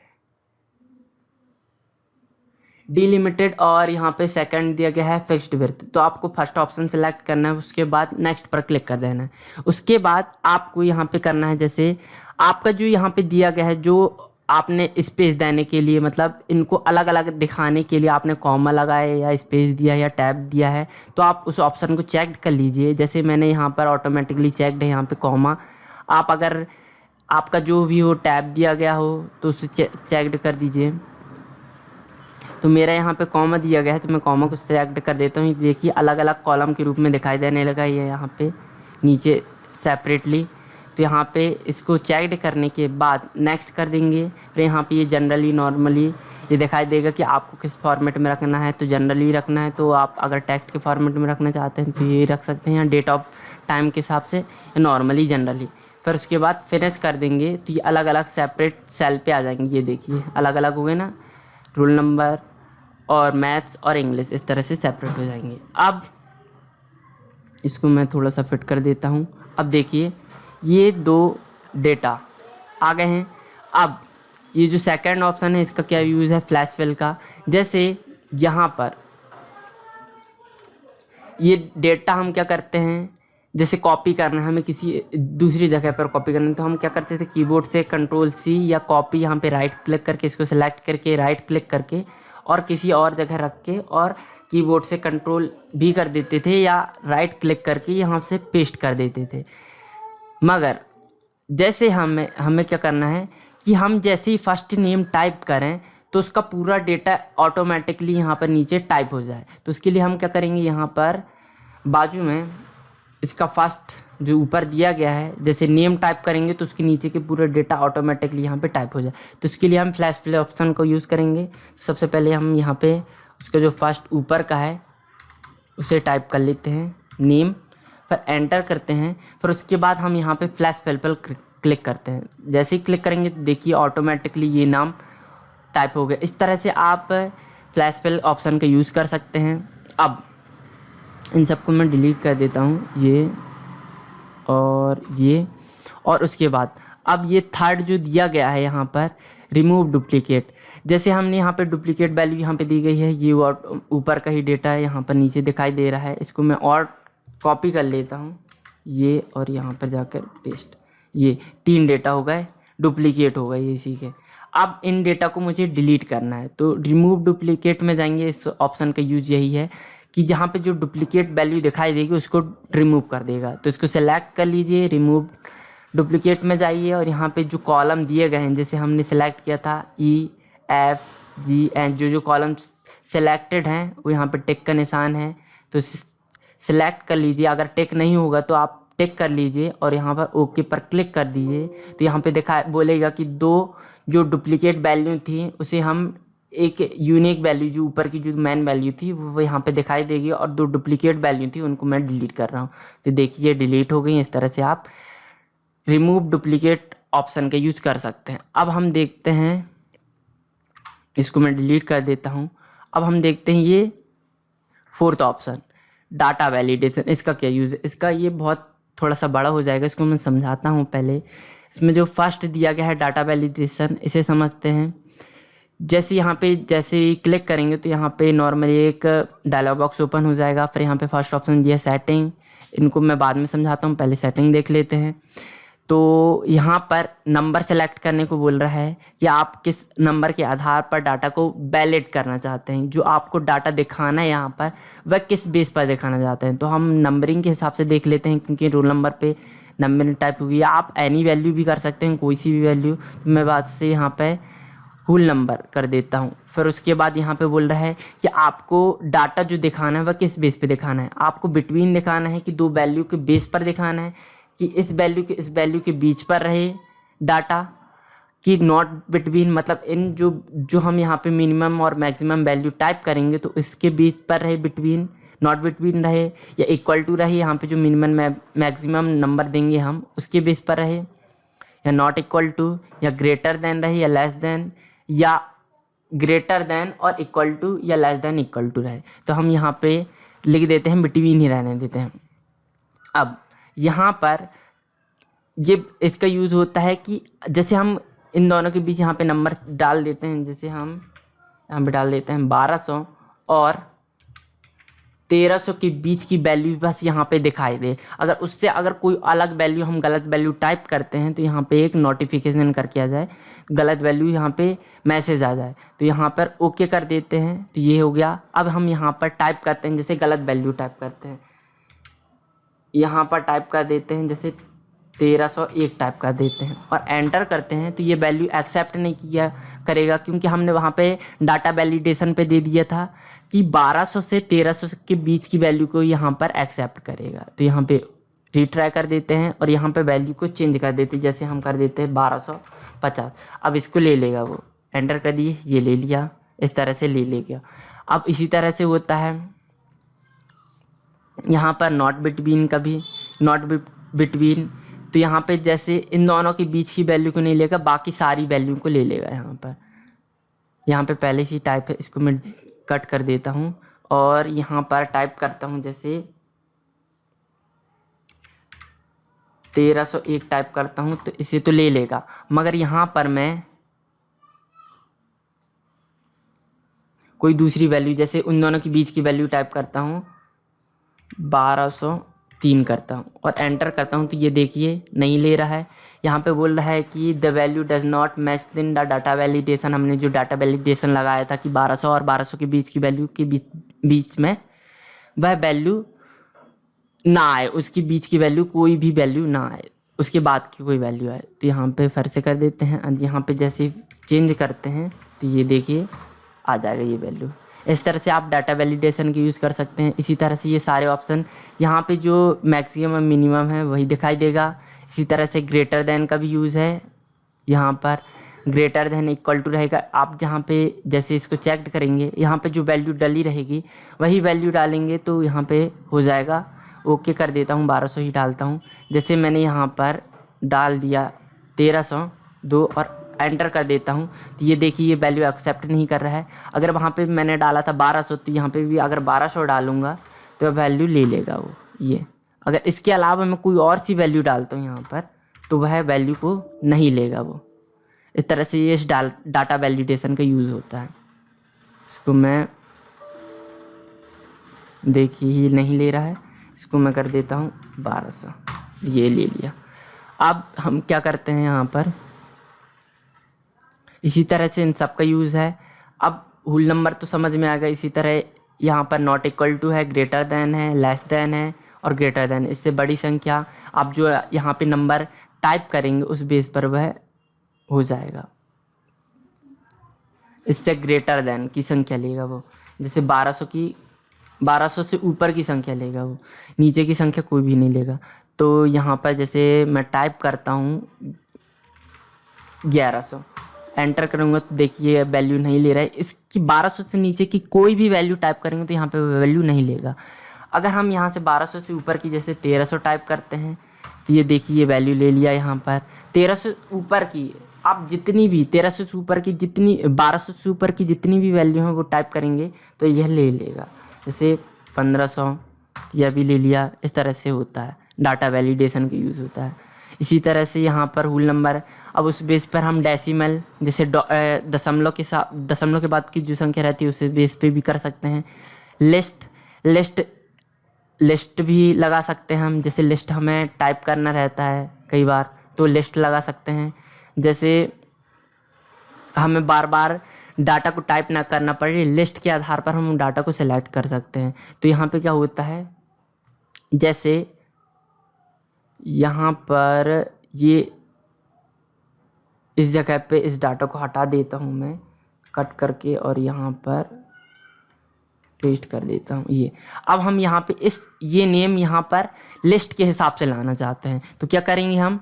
डिलिमिटेड और यहाँ पे सेकंड दिया गया है फिक्स्ड विड्थ। तो आपको फर्स्ट ऑप्शन सेलेक्ट करना है, उसके बाद नेक्स्ट पर क्लिक कर देना है। उसके बाद आपको यहाँ पे करना है, जैसे आपका जो यहाँ पे दिया गया है, जो आपने स्पेस देने के लिए मतलब इनको अलग अलग दिखाने के लिए आपने कॉमा लगाए या स्पेस दिया या टैब दिया है, तो आप उस ऑप्शन को चेक कर लीजिए। जैसे मैंने यहाँ पर ऑटोमेटिकली चेक्ड है यहाँ पे कॉमा। आप अगर आपका जो भी हो टैब दिया गया हो तो उसे चेक्ड कर दीजिए। तो मेरा यहाँ पे कॉमा दिया गया है तो मैं कॉमा को सेलेक्ट कर देता हूँ। देखिए अलग अलग कॉलम के रूप में दिखाई देने लगा ये यहाँ पे नीचे सेपरेटली। तो यहाँ पे इसको चेक्ड करने के बाद नेक्स्ट कर देंगे। फिर यहाँ पे ये जनरली नॉर्मली ये दिखाई देगा कि आपको किस फॉर्मेट में रखना है। तो जनरली रखना है तो आप अगर टेक्स्ट के फॉर्मेट में रखना चाहते हैं तो ये रख सकते हैं, या डेट ऑफ टाइम के हिसाब से, या नॉर्मली जनरली। फिर उसके बाद फिनिश कर देंगे तो ये अलग अलग सेपरेट सेल पे आ जाएंगे। ये देखिए अलग अलग हो गए ना, रोल नंबर और मैथ्स और इंग्लिश इस तरह से सेपरेट हो जाएंगे। अब इसको मैं थोड़ा सा फिट कर देता हूँ। अब देखिए ये दो डेटा आ गए हैं। अब ये जो सेकंड ऑप्शन है इसका क्या यूज़ है, फ्लैश फिल का। जैसे यहाँ पर ये डेटा हम क्या करते हैं, जैसे कॉपी करना है हमें किसी दूसरी जगह पर कॉपी करना है तो हम क्या करते थे, कीबोर्ड से Ctrl+C या कॉपी यहाँ पे राइट क्लिक करके इसको सेलेक्ट करके राइट क्लिक करके और किसी और जगह रख के और कीबोर्ड से कंट्रोल भी कर देते थे या राइट क्लिक करके यहाँ से पेस्ट कर देते थे। मगर जैसे हमें क्या करना है कि हम जैसे ही फर्स्ट नेम टाइप करें तो उसका पूरा डेटा ऑटोमेटिकली यहाँ पर नीचे टाइप हो जाए। तो उसके लिए हम क्या करेंगे, यहाँ पर बाजू में इसका फर्स्ट जो ऊपर दिया गया है, जैसे नेम टाइप करेंगे तो उसके नीचे के पूरा डेटा ऑटोमेटिकली यहाँ पे टाइप हो जाए। तो इसके लिए हम फ्लैश फिल ऑप्शन को यूज़ करेंगे। तो सबसे पहले हम यहाँ पे उसका जो फर्स्ट ऊपर का है उसे टाइप कर लेते हैं नेम, फिर एंटर करते हैं। फिर उसके बाद हम यहाँ पे फ्लैश फिल पर क्लिक करते हैं। जैसे ही क्लिक करेंगे तो देखिए ऑटोमेटिकली ये नाम टाइप हो गया। इस तरह से आप फ्लैश फिल ऑप्शन का यूज़ कर सकते हैं। अब इन सबको मैं डिलीट कर देता हूँ, ये और उसके बाद अब ये थर्ड जो दिया गया है यहाँ पर रिमूव डुप्लीकेट। जैसे हमने यहाँ पे डुप्लीकेट वैल्यू यहाँ पे दी गई है, ये ऊपर का ही डेटा है यहाँ पर नीचे दिखाई दे रहा है। इसको मैं और कॉपी कर लेता हूँ, ये और यहाँ पर जाकर पेस्ट। ये 3 डेटा हो गए, डुप्लीकेट हो गए इसी के। अब इन डेटा को मुझे डिलीट करना है तो रिमूव डुप्लीकेट में जाएंगे। इस ऑप्शन का यूज यही है कि जहाँ पे जो डुप्लीकेट वैल्यू दिखाई देगी उसको रिमूव कर देगा। तो इसको सेलेक्ट कर लीजिए, रिमूव डुप्लीकेट में जाइए और यहाँ पे जो कॉलम दिए गए हैं जैसे हमने सेलेक्ट किया था EFGN, जो कॉलम सेलेक्टेड हैं वो यहाँ पे टिक का निशान है तो सेलेक्ट कर लीजिए। अगर टिक नहीं होगा तो आप टिक कर लीजिए और यहाँ पर ओके पर क्लिक कर दीजिए। तो यहाँ पे बोलेगा कि 2 जो डुप्लीकेट वैल्यू थी उसे हम एक यूनिक वैल्यू जो ऊपर की जो मेन वैल्यू थी वो यहाँ पे दिखाई देगी और 2 डुप्लीकेट वैल्यू थी उनको मैं डिलीट कर रहा हूँ। तो देखिए डिलीट हो गई। इस तरह से आप रिमूव डुप्लीकेट ऑप्शन का यूज़ कर सकते हैं। अब हम देखते हैं, इसको मैं डिलीट कर देता हूँ। अब हम देखते हैं ये 4th ऑप्शन डाटा वैलिडेशन, इसका क्या यूज़ है। इसका ये बहुत थोड़ा सा बड़ा हो जाएगा, इसको मैं समझाता हूँ। पहले इसमें जो फर्स्ट दिया गया है डाटा वैलिडेशन, इसे समझते हैं। जैसे यहाँ पे जैसे ही क्लिक करेंगे तो यहाँ पे नॉर्मली एक डायलॉग बॉक्स ओपन हो जाएगा। फिर यहाँ पे फर्स्ट ऑप्शन दिया सेटिंग, इनको मैं बाद में समझाता हूँ, पहले सेटिंग देख लेते हैं। तो यहाँ पर नंबर सेलेक्ट करने को बोल रहा है कि आप किस नंबर के आधार पर डाटा को वैलिड करना चाहते हैं। जो आपको डाटा दिखाना है यहाँ पर वह किस बेस पर दिखाना चाहते हैं। तो हम नंबरिंग के हिसाब से देख लेते हैं क्योंकि रोल नंबर पे नंबरिंग टाइप हुई है। आप एनी वैल्यू भी कर सकते हैं, कोई सी भी वैल्यू। तो मैं बाद से यहाँ पे होल नंबर कर देता हूँ। फिर उसके बाद यहाँ पे बोल रहा है कि आपको डाटा जो दिखाना है वह किस बेस पे दिखाना है। आपको बिटवीन दिखाना है कि 2 वैल्यू के बेस पर दिखाना है कि इस वैल्यू के बीच पर रहे डाटा, कि नॉट बिटवीन मतलब इन जो हम यहाँ पे मिनिमम और मैक्सिमम वैल्यू टाइप करेंगे तो इसके बीच पर रहे बिटवीन नॉट बिटवीन रहे या इक्वल टू रहे, यहाँ पे जो मिनिमम मैक्सिमम नंबर देंगे हम उसके बेस पर रहे, या नॉट इक्वल टू, या ग्रेटर देन रहे या लेस देन, या ग्रेटर देन और इक्वल टू या लेस देन इक्वल टू रहे। तो हम यहाँ पे लिख देते हैं बिटवीन ही रहने देते हैं। अब यहाँ पर ये इसका यूज़ होता है कि जैसे हम इन दोनों के बीच यहाँ पे नंबर डाल देते हैं, जैसे हम यहाँ पे डाल देते हैं 1200 और 1300 के बीच की वैल्यू बस यहाँ पे दिखाई दे। अगर उससे अगर कोई अलग वैल्यू हम गलत वैल्यू टाइप करते हैं तो यहाँ पे एक नोटिफिकेशन करके आ जाए, गलत वैल्यू यहाँ पे मैसेज आ जाए, तो यहाँ पर ओके कर देते हैं। तो ये हो गया। अब हम यहाँ पर टाइप करते हैं, जैसे गलत वैल्यू टाइप करते हैं, यहाँ पर टाइप कर देते हैं जैसे 1301 टाइप कर देते हैं और एंटर करते हैं, तो ये वैल्यू एक्सेप्ट नहीं किया करेगा, क्योंकि हमने वहाँ पे डाटा वैलिडेशन पे दे दिया था कि 1200 से 1300 के बीच की वैल्यू को यहाँ पर एक्सेप्ट करेगा। तो यहाँ पे रीट्राई कर देते हैं और यहाँ पे वैल्यू को चेंज कर देते हैं, जैसे हम कर देते हैं 1250। अब इसको ले लेगा, वो एंटर कर दिए, ये ले लिया, इस तरह से ले लेगा। अब इसी तरह से होता है यहाँ पर नॉट बिटवीन का भी, नॉट बिटवीन, तो यहाँ पे जैसे इन दोनों के बीच की वैल्यू को नहीं लेगा, बाकी सारी वैल्यू को ले लेगा। यहाँ पे पहले से टाइप है, इसको मैं कट कर देता हूँ और यहाँ पर टाइप करता हूँ जैसे 1301 टाइप करता हूँ, तो इसे तो ले लेगा, मगर यहाँ पर मैं कोई दूसरी वैल्यू जैसे उन दोनों के बीच की वैल्यू टाइप करता हूँ 1203 करता हूँ और एंटर करता हूँ, तो ये देखिए नहीं ले रहा है। यहाँ पे बोल रहा है कि the value does not match in the data validation. हमने जो डाटा वैलिडेशन लगाया था कि 1200 और 1200 के बीच की वैल्यू के बीच में वह वैल्यू ना आए, उसके बीच की वैल्यू कोई भी वैल्यू ना आए, उसके बाद की कोई वैल्यू आए। तो यहाँ पे फिर से कर देते हैं, आज यहाँ पे जैसे चेंज करते हैं तो ये देखिए आ जाएगा ये वैल्यू। इस तरह से आप डाटा वैलिडेशन की यूज़ कर सकते हैं। इसी तरह से ये सारे ऑप्शन यहाँ पे जो मैक्सिमम मिनिमम है वही दिखाई देगा। इसी तरह से ग्रेटर देन का भी यूज़ है, यहाँ पर ग्रेटर देन इक्वल टू रहेगा। आप जहाँ पे जैसे इसको चेक करेंगे, यहाँ पे जो वैल्यू डली रहेगी वही वैल्यू डालेंगे तो यहाँ पे हो जाएगा। ओके कर देता हूँ, 1200 ही डालता हूँ। जैसे मैंने यहाँ पर डाल दिया 1302 और एंटर कर देता हूँ, तो ये देखिए ये वैल्यू एक्सेप्ट नहीं कर रहा है। अगर वहाँ पे मैंने डाला था 1200, तो यहाँ पे भी अगर 1200 डालूँगा तो वैल्यू ले लेगा वो ये। अगर इसके अलावा मैं कोई और सी वैल्यू डालता हूँ यहाँ पर, तो वह वैल्यू को नहीं लेगा वो। इस तरह से ये डाटा वैलिडेशन का यूज़ होता है। इसको मैं देखिए ये नहीं ले रहा है, इसको मैं कर देता हूँ 1200, ये ले लिया। अब हम क्या करते हैं यहाँ पर, इसी तरह से इन सब का यूज़ है। अब होल नंबर तो समझ में आ गया। इसी तरह यहाँ पर नॉट इक्वल टू है, ग्रेटर देन है, लेस देन है और ग्रेटर देन। इससे बड़ी संख्या आप जो यहाँ पे नंबर टाइप करेंगे उस बेस पर वह हो जाएगा। इससे ग्रेटर देन की संख्या लेगा वो, जैसे 1200 से ऊपर की संख्या लेगा वो, नीचे की संख्या कोई भी नहीं लेगा। तो यहाँ पर जैसे मैं टाइप करता हूँ 1100, एंटर करूँगा तो देखिए वैल्यू नहीं ले रहा है। इसकी 1200 से नीचे की कोई भी वैल्यू टाइप करेंगे तो यहाँ पे वैल्यू नहीं लेगा। अगर हम यहाँ से 1200 से ऊपर की जैसे 1300 टाइप करते हैं तो ये देखिए ये वैल्यू ले लिया। यहाँ पर 1300 ऊपर की आप जितनी भी 1300 से ऊपर की जितनी 1200 से ऊपर की जितनी भी वैल्यू है वो टाइप करेंगे तो यह ले लेगा। जैसे 1500 यह भी ले लिया। इस तरह से होता है, डाटा वैलिडेशन का यूज़ होता है। इसी तरह से यहाँ पर होल नंबर, अब उस बेस पर हम डेसिमल जैसे दशमलव के बाद की जो संख्या रहती है उस बेस पे भी कर सकते हैं। लिस्ट भी लगा सकते हैं हम, जैसे लिस्ट हमें टाइप करना रहता है कई बार तो लिस्ट लगा सकते हैं। जैसे हमें बार बार डाटा को टाइप ना करना पड़े, लिस्ट के आधार पर हम डाटा को सिलेक्ट कर सकते हैं। तो यहाँ पे क्या होता है, जैसे यहाँ पर ये इस जगह पे इस डाटा को हटा देता हूँ मैं कट करके और यहाँ पर पेस्ट कर देता हूँ ये। अब हम यहाँ पे ये नेम यहाँ पर लिस्ट के हिसाब से लाना चाहते हैं तो क्या करेंगे, हम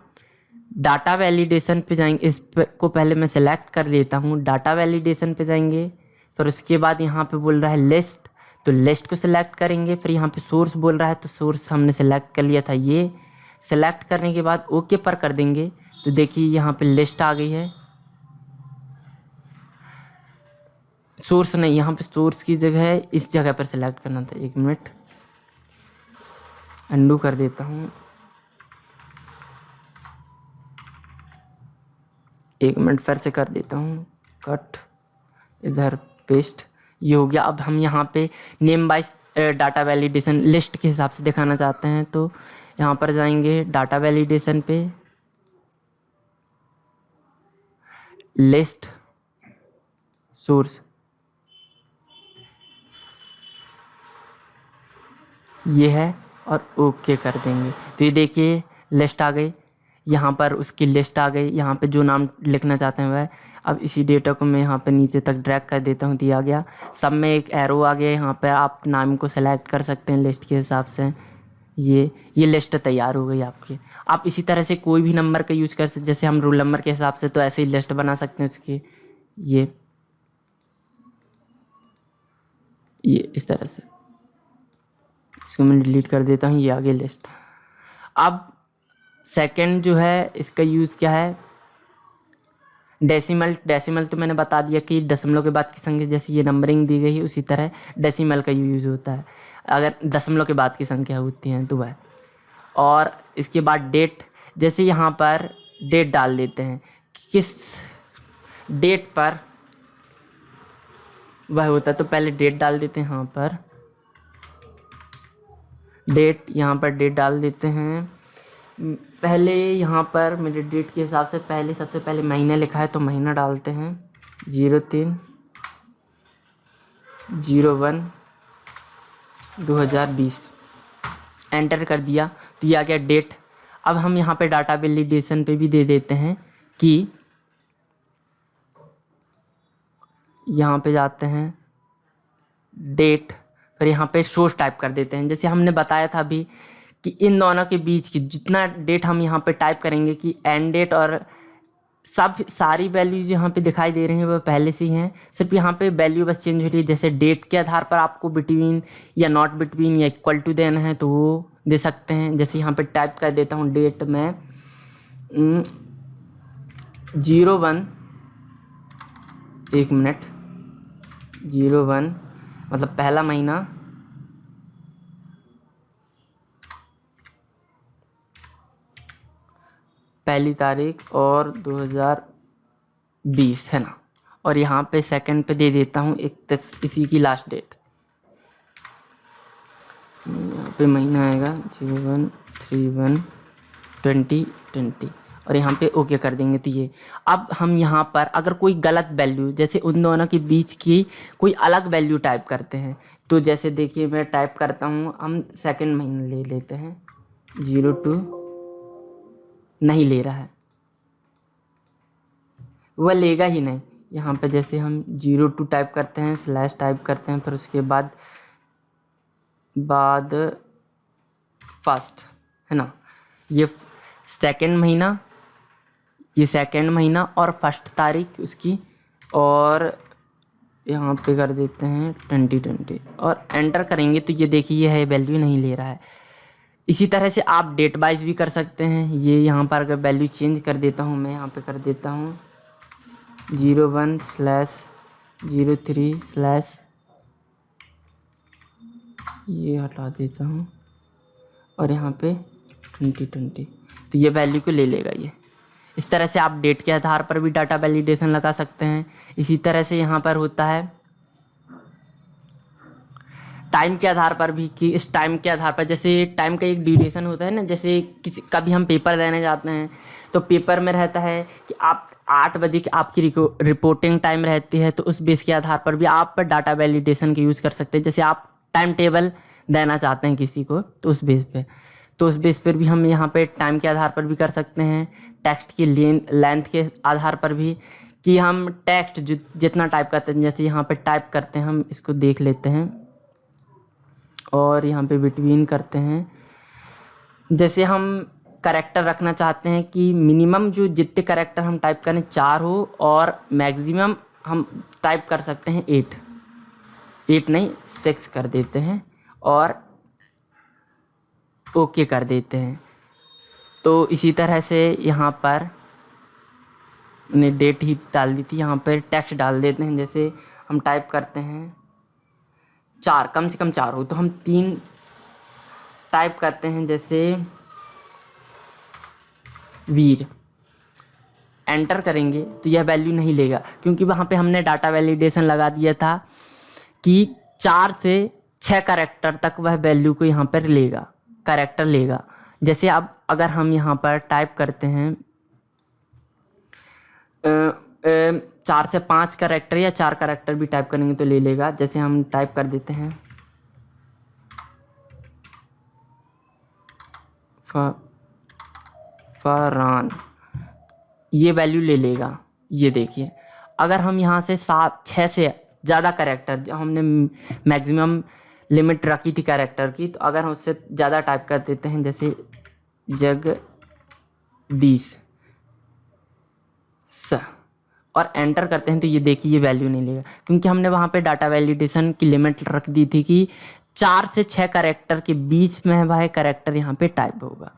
डाटा वैलिडेशन पे जाएंगे। इस को पहले मैं सेलेक्ट कर लेता हूँ, डाटा वैलिडेशन पे जाएंगे, फिर उसके बाद यहाँ पे बोल रहा है लिस्ट, तो लिस्ट को सिलेक्ट करेंगे, फिर यहाँ पे सोर्स बोल रहा है तो सोर्स हमने सिलेक्ट कर लिया था, ये सिलेक्ट करने के बाद ओके पर कर देंगे। तो देखिए यहाँ पे लिस्ट आ गई है। सोर्स नहीं, यहाँ पे सोर्स की जगह है, इस जगह पर सिलेक्ट करना था। 1 मिनट अंडू कर देता हूँ, 1 मिनट फिर से कर देता हूँ कट, इधर पेस्ट, ये हो गया। अब हम यहाँ पे name wise data validation list के हिसाब से दिखाना चाहते हैं, तो यहाँ पर जाएंगे डाटा वैलिडेशन पे, लिस्ट सोर्स, ये है और ओके कर देंगे। तो ये देखिए लिस्ट आ गई, यहाँ पर उसकी लिस्ट आ गई, यहाँ पे जो नाम लिखना चाहते हैं वह। अब इसी डेटा को मैं यहाँ पे नीचे तक ड्रैग कर देता हूँ, दिया गया। सब में एक एरो आ गया, यहाँ पे आप नाम को सेलेक्ट कर सकते हैं लिस्ट के हिसाब से। ये लिस्ट तैयार हो गई आपकी। आप इसी तरह से कोई भी नंबर का यूज़ कर सकते, जैसे हम रोल नंबर के हिसाब से तो ऐसे ही लिस्ट बना सकते हैं उसकी। ये इस तरह से, इसको मैं डिलीट कर देता हूँ, ये आगे लिस्ट। अब सेकंड जो है इसका यूज़ क्या है, डेसिमल तो मैंने बता दिया कि दशमलव के बाद की संख्या, जैसे ये नंबरिंग दी गई है उसी तरह डेसिमल का यूज़ होता है अगर दशमलव के बाद की संख्या होती हैं तो वह। और इसके बाद डेट, जैसे यहाँ पर डेट डाल देते हैं, किस डेट पर वह होता है, तो पहले डेट डाल देते हैं। यहाँ पर डेट, यहाँ पर डेट डाल देते हैं। पहले यहाँ पर मेरे डेट के हिसाब से पहले सबसे पहले महीना लिखा है तो महीना डालते हैं 03/01/2020, एंटर कर दिया तो ये आ गया डेट। अब हम यहाँ पे डाटा वैलिडेशन पे भी दे देते हैं कि यहाँ पे जाते हैं डेट, फिर यहाँ पे सोर्स टाइप कर देते हैं। जैसे हमने बताया था अभी कि इन दोनों के बीच की जितना डेट हम यहाँ पे टाइप करेंगे कि एंड डेट और सारी वैल्यूज यहाँ पे दिखाई दे रही हैं वो पहले से ही हैं, सिर्फ यहाँ पे वैल्यू बस चेंज हो रही है। जैसे डेट के आधार पर आपको बिटवीन या नॉट बिटवीन या इक्वल टू देना है तो वो दे सकते हैं। जैसे यहाँ पे टाइप कर देता हूँ डेट में 01, 1 मिनट, 01 मतलब पहला महीना, पहली तारीख और 2020 है ना। और यहाँ पे सेकंड पे दे देता हूँ इसी की लास्ट डेट, यहाँ पे महीना आएगा 01/31/2020 और यहाँ पे ओके कर देंगे। तो ये अब हम यहाँ पर अगर कोई गलत वैल्यू, जैसे उन दोनों के बीच की कोई अलग वैल्यू टाइप करते हैं, तो जैसे देखिए मैं टाइप करता हूँ, हम सेकंड महीना ले लेते हैं, 02 नहीं ले रहा है, वह लेगा ही नहीं। यहाँ पे जैसे हम 02 टाइप करते हैं, स्लैश टाइप करते हैं, फिर उसके बाद फर्स्ट है ना, ये सेकंड महीना, ये सेकंड महीना और फर्स्ट तारीख उसकी, और यहाँ पे कर देते हैं 2020 और एंटर करेंगे तो ये देखिए ये है वैल्यू नहीं ले रहा है। इसी तरह से आप डेट वाइज भी कर सकते हैं। ये यहाँ पर अगर वैल्यू चेंज कर देता हूँ, मैं यहाँ पे कर देता हूँ 01/03/ ये हटा देता हूँ और यहाँ पे 2020, तो ये वैल्यू को ले लेगा ये। इस तरह से आप डेट के आधार पर भी डाटा वैलिडेशन लगा सकते हैं। इसी तरह से यहाँ पर होता है टाइम के आधार पर भी, कि इस टाइम के आधार पर, जैसे टाइम का एक ड्यूरेशन होता है ना, जैसे कभी हम पेपर देने जाते हैं तो पेपर में रहता है कि आप 8 बजे की आपकी रिपोर्टिंग टाइम रहती है, तो उस बेस के आधार पर भी आप डाटा वैलिडेशन का यूज़ कर सकते हैं। जैसे आप टाइम टेबल देना चाहते हैं किसी को तो उस बेस पर भी हम यहाँ पे टाइम के आधार पर भी कर सकते हैं। टेक्स्ट की लेंथ के आधार पर भी, कि हम टेक्स्ट जितना टाइप करते हैं, जैसे यहाँ पे टाइप करते हैं, हम इसको देख लेते हैं और यहाँ पे बिटवीन करते हैं। जैसे हम करेक्टर रखना चाहते हैं कि मिनिमम जो जितने करेक्टर हम टाइप करें 4 हो और मैक्सिमम हम टाइप कर सकते हैं 8। 8 नहीं 6 कर देते हैं और ओके कर देते हैं। तो इसी तरह से यहाँ पर ने डेट ही डाल दी थी, यहाँ पर टेक्स्ट डाल देते हैं। जैसे हम टाइप करते हैं 4, कम से कम 4 हो तो हम 3 टाइप करते हैं। जैसे वीर, एंटर करेंगे तो यह वैल्यू नहीं लेगा, क्योंकि वहाँ पे हमने डाटा वैलिडेशन लगा दिया था कि 4 से 6 कैरेक्टर तक वह वैल्यू को यहाँ पर लेगा, कैरेक्टर लेगा। जैसे अब अगर हम यहाँ पर टाइप करते हैं 4 से 5 कैरेक्टर या 4 कैरेक्टर भी टाइप करेंगे तो ले लेगा। जैसे हम टाइप कर देते हैं फरहान, ये वैल्यू ले लेगा। ये देखिए, अगर हम यहाँ से 6 से ज़्यादा कैरेक्टर, जो हमने मैक्सिमम लिमिट रखी थी कैरेक्टर की, तो अगर हम उससे ज़्यादा टाइप कर देते हैं जैसे जगदीश और एंटर करते हैं तो ये देखिए ये वैल्यू नहीं लेगा, क्योंकि हमने वहाँ पे डाटा वैलिडेशन की लिमिट रख दी थी कि 4 से 6 कैरेक्टर के बीच में वह कैरेक्टर यहाँ पे टाइप होगा।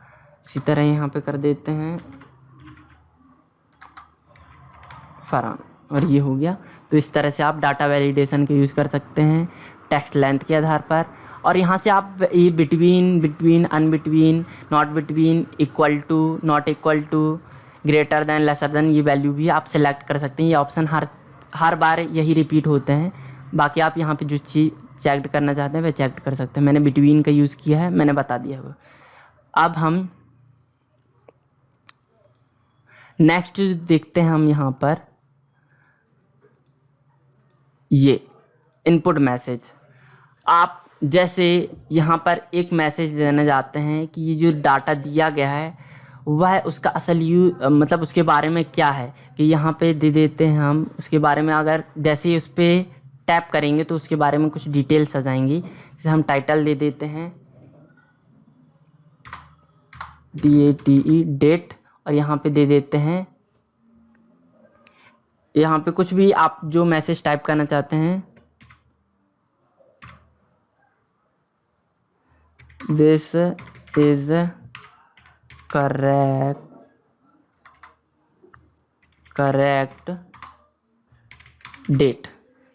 इसी तरह यहाँ पे कर देते हैं फरहान और ये हो गया। तो इस तरह से आप डाटा वैलिडेशन के यूज़ कर सकते हैं टेक्स्ट लेंथ के आधार पर। और यहाँ से आप ये between, unbetween, not between, equal to, not equal to, greater than, lesser than, ये वैल्यू भी आप सेलेक्ट कर सकते हैं। ये ऑप्शन हर बार यही रिपीट होते हैं। बाकी आप यहाँ पे जो चीज़ चेक करना चाहते हैं वह चेक कर सकते हैं। मैंने बिटवीन का यूज़ किया है, मैंने बता दिया वो। अब हम नेक्स्ट देखते हैं हम यहाँ पर ये इनपुट मैसेज। आप जैसे यहाँ पर एक मैसेज देना चाहते हैं कि ये जो डाटा दिया गया है वह उसका असल मतलब उसके बारे में क्या है, कि यहाँ पे दे देते हैं हम उसके बारे में। अगर जैसे ही उस पर टैप करेंगे तो उसके बारे में कुछ डिटेल्स आ जाएंगी। जैसे हम टाइटल दे देते हैं DATE, डेट, और यहाँ पे दे देते हैं, यहाँ पे कुछ भी आप जो मैसेज टाइप करना चाहते हैं, दिस इज करेक्ट डेट,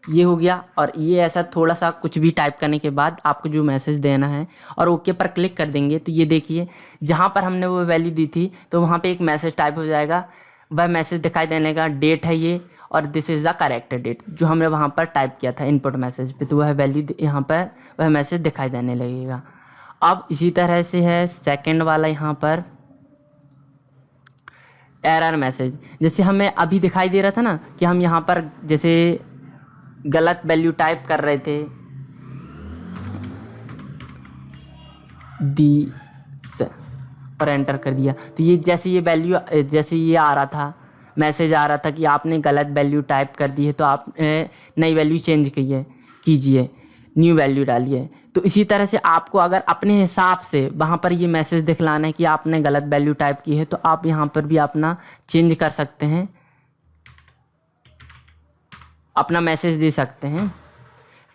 ये हो गया। और ये ऐसा थोड़ा सा कुछ भी टाइप करने के बाद आपको जो मैसेज देना है और ओके पर क्लिक कर देंगे तो ये देखिए जहाँ पर हमने वो वैल्यू दी थी तो वहाँ पे एक मैसेज टाइप हो जाएगा। वह मैसेज दिखाई देने का डेट है ये, और this is the correct date जो हमने वहाँ पर टाइप किया था इनपुट मैसेज पे, तो वह वैल्यू यहाँ पर वह मैसेज दिखाई देने लगेगा। अब इसी तरह से है सेकंड वाला, यहाँ पर एरर मैसेज। जैसे हमें अभी दिखाई दे रहा था ना कि हम यहाँ पर जैसे गलत वैल्यू टाइप कर रहे थे, दी और एंटर कर दिया, तो ये जैसे ये वैल्यू जैसे ये आ रहा था, मैसेज आ रहा था कि आपने गलत वैल्यू टाइप कर दी है तो आप नई वैल्यू चेंज कीजिए, न्यू वैल्यू डालिए। तो इसी तरह से आपको अगर अपने हिसाब से वहाँ पर ये मैसेज दिखलाना है कि आपने गलत वैल्यू टाइप की है तो आप यहाँ पर भी अपना चेंज कर सकते हैं, अपना मैसेज दे सकते हैं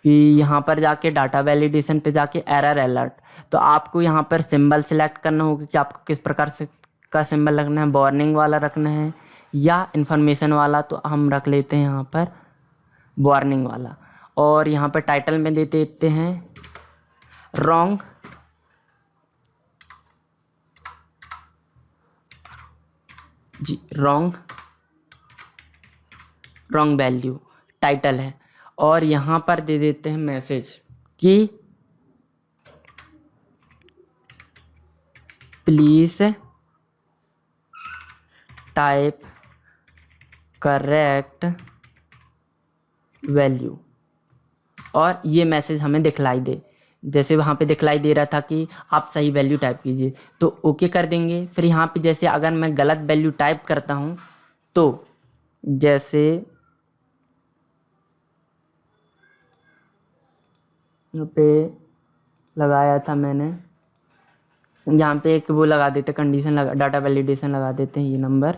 कि यहाँ पर जाके डाटा वैलिडेशन पे जाके एरर अलर्ट, तो आपको यहाँ पर सिंबल सेलेक्ट करना होगा कि आपको किस प्रकार से का सिंबल रखना है, वार्निंग वाला रखना है या इन्फॉर्मेशन वाला। तो हम रख लेते हैं यहाँ पर वार्निंग वाला, और यहाँ पर टाइटल में दे देते हैं रॉन्ग रॉन्ग वैल्यू टाइटल है। और यहाँ पर दे देते हैं मैसेज कि प्लीज़ टाइप करेक्ट वैल्यू, और ये मैसेज हमें दिखलाई दे। जैसे वहाँ पे दिखलाई दे रहा था कि आप सही वैल्यू टाइप कीजिए तो ओके कर देंगे। फिर यहाँ पे जैसे अगर मैं गलत वैल्यू टाइप करता हूँ तो जैसे यहाँ पे लगाया था मैंने, यहाँ पे एक वो लगा देते कंडीशन लगा, डाटा वैलिडेशन लगा देते हैं ये नंबर,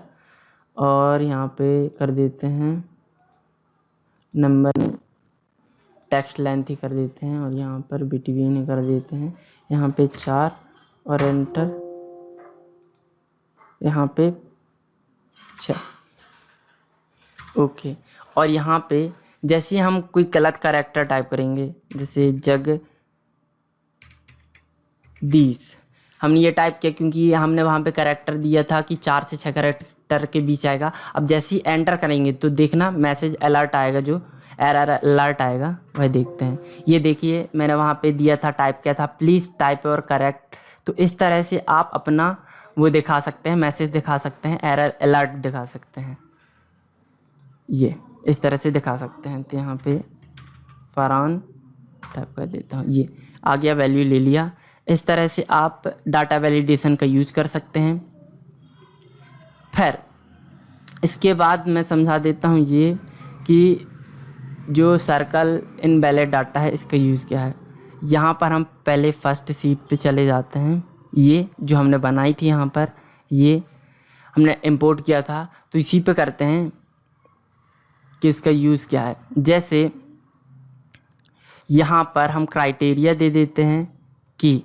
और यहाँ पे कर देते हैं नंबर टेक्स्ट लेंथ ही कर देते हैं और यहाँ पर बिटवीन कर देते हैं, यहाँ पे 4 और एंटर, यहाँ पे 6। ओके। और यहाँ पे जैसे हम कोई गलत कैरेक्टर टाइप करेंगे, जैसे जगदीश, हमने ये टाइप किया क्योंकि हमने वहाँ पे कैरेक्टर दिया था कि 4 से 6 कैरेक्टर के बीच आएगा। अब जैसे ही एंटर करेंगे तो देखना मैसेज अलर्ट आएगा, जो एरर अलर्ट आएगा वह देखते हैं। ये देखिए मैंने वहाँ पे दिया था, टाइप किया था प्लीज़ टाइप और करेक्ट। तो इस तरह से आप अपना वो दिखा सकते हैं, मैसेज दिखा सकते हैं, एरर अलर्ट दिखा सकते हैं, ये इस तरह से दिखा सकते हैं। तो यहाँ पे फरहान टाइप कर देता हूँ, ये आ गया, वैल्यू ले लिया। इस तरह से आप डाटा वैलिडेशन का यूज़ कर सकते हैं। फिर इसके बाद मैं समझा देता हूँ ये कि जो सर्कल इनवैलिड डाटा है इसका यूज़ क्या है। यहाँ पर हम पहले फर्स्ट सीट पे चले जाते हैं, ये जो हमने बनाई थी यहाँ पर, ये हमने इंपोर्ट किया था, तो इसी पे करते हैं कि इसका यूज़ क्या है। जैसे यहाँ पर हम क्राइटेरिया दे देते हैं कि